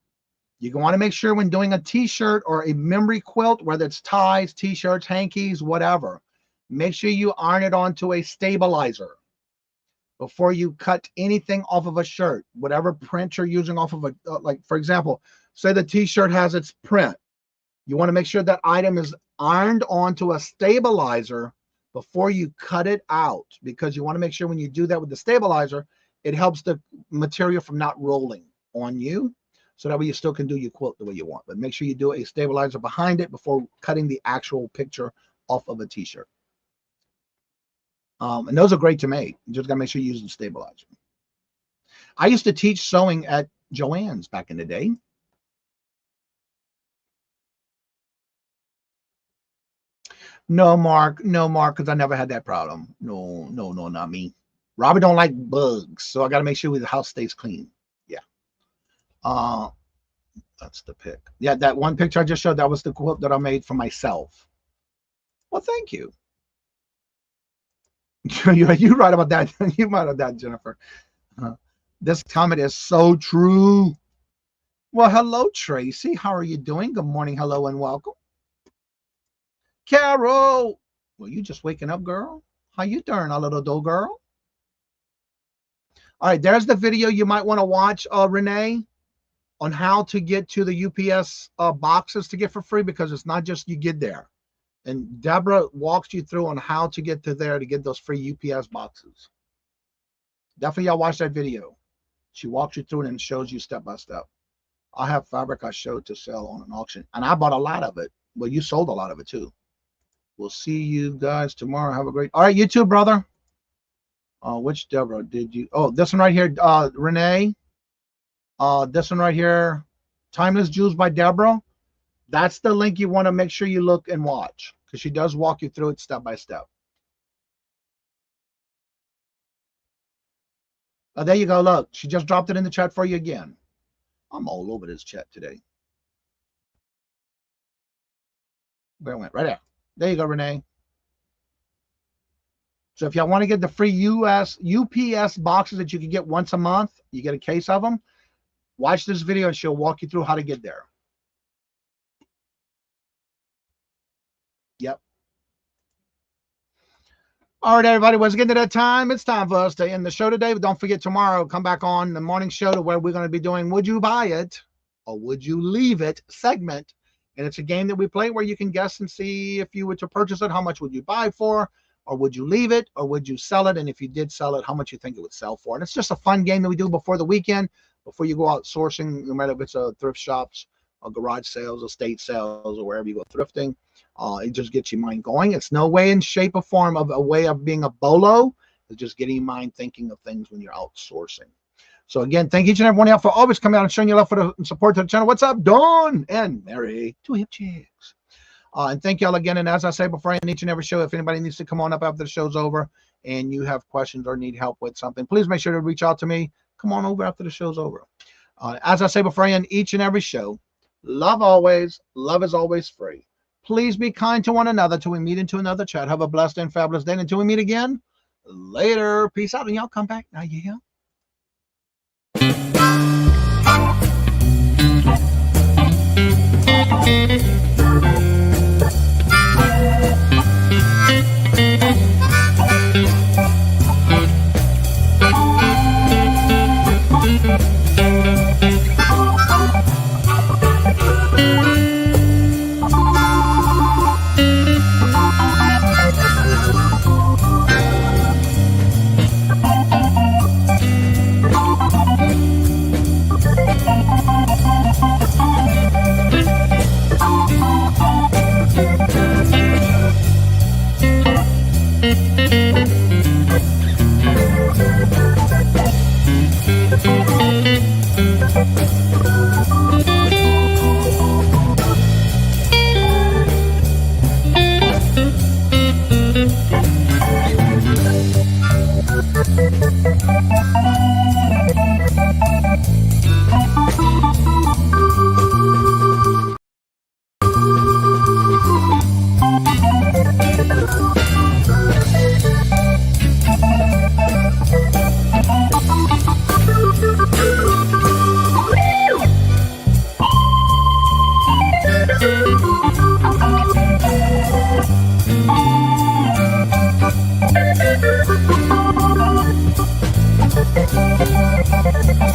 You want to make sure when doing a t-shirt or a memory quilt, whether it's ties, t-shirts, hankies, whatever, make sure you iron it onto a stabilizer before you cut anything off of a shirt. Whatever print you're using off of a, like for example, say the t-shirt has its print. You want to make sure that item is ironed onto a stabilizer before you cut it out, because you want to make sure when you do that with the stabilizer, it helps the material from not rolling on you. So that way you still can do your quilt the way you want. But make sure you do a stabilizer behind it before cutting the actual picture off of a t-shirt. And those are great to make. You just got to make sure you use the stabilizer. I used to teach sewing at Joann's back in the day. No, Mark, because I never had that problem. No, not me. Robert don't like bugs, so I got to make sure the house stays clean. Yeah. That's the pic. Yeah, that one picture I just showed, that was the quilt that I made for myself. Well, thank you. You're right about that. You're right about that, Jennifer. This comment is so true. Well, hello, Tracy. How are you doing? Good morning, hello, and welcome. Carol. Well, you just waking up, girl? How you doing, a little dough girl? All right, there's the video you might want to watch, Renee, on how to get to the UPS boxes to get for free, because it's not just you get there. And Deborah walks you through on how to get to there to get those free UPS boxes. Definitely y'all watch that video. She walks you through it and shows you step by step. I have fabric I showed to sell on an auction, and I bought a lot of it. Well, you sold a lot of it too. We'll see you guys tomorrow. Have a great, all right, you too, brother. Which Deborah did you? Oh, this one right here, Renee. This one right here, Timeless Jewels by Deborah. That's the link you want to make sure you look and watch, because she does walk you through it step by step. Oh, there you go. Look, she just dropped it in the chat for you again. I'm all over this chat today. Where it went? Right there. There you go, Renee. So if y'all want to get the free UPS boxes that you can get once a month, you get a case of them, watch this video and she'll walk you through how to get there. Yep. All right, everybody, once getting to that time, it's time for us to end the show today. But don't forget, tomorrow, come back on the morning show to where we're going to be doing Would You Buy It or Would You Leave It segment. And it's a game that we play where you can guess and see if you were to purchase it, how much would you buy for, or would you leave it, or would you sell it? And if you did sell it, how much you think it would sell for. And it's just a fun game that we do before the weekend, before you go out sourcing, no matter if it's a thrift shops or garage sales, estate sales, or wherever you go thrifting. It just gets your mind going. It's no way in shape or form of a way of being a bolo. It's just getting your mind thinking of things when you're out sourcing. So again, thank each and every one of y'all for always coming out and showing your love for the support to the channel. What's up, Dawn and Mary? Two hip chicks. And thank y'all again. And as I say before I end each and every show, if anybody needs to come on up after the show's over and you have questions or need help with something, please make sure to reach out to me. Come on over after the show's over. As I say before I end each and every show, love always. Love is always free. Please be kind to one another till we meet into another chat. Have a blessed and fabulous day. And until we meet again, later. Peace out. And y'all come back now. Yeah. Bye.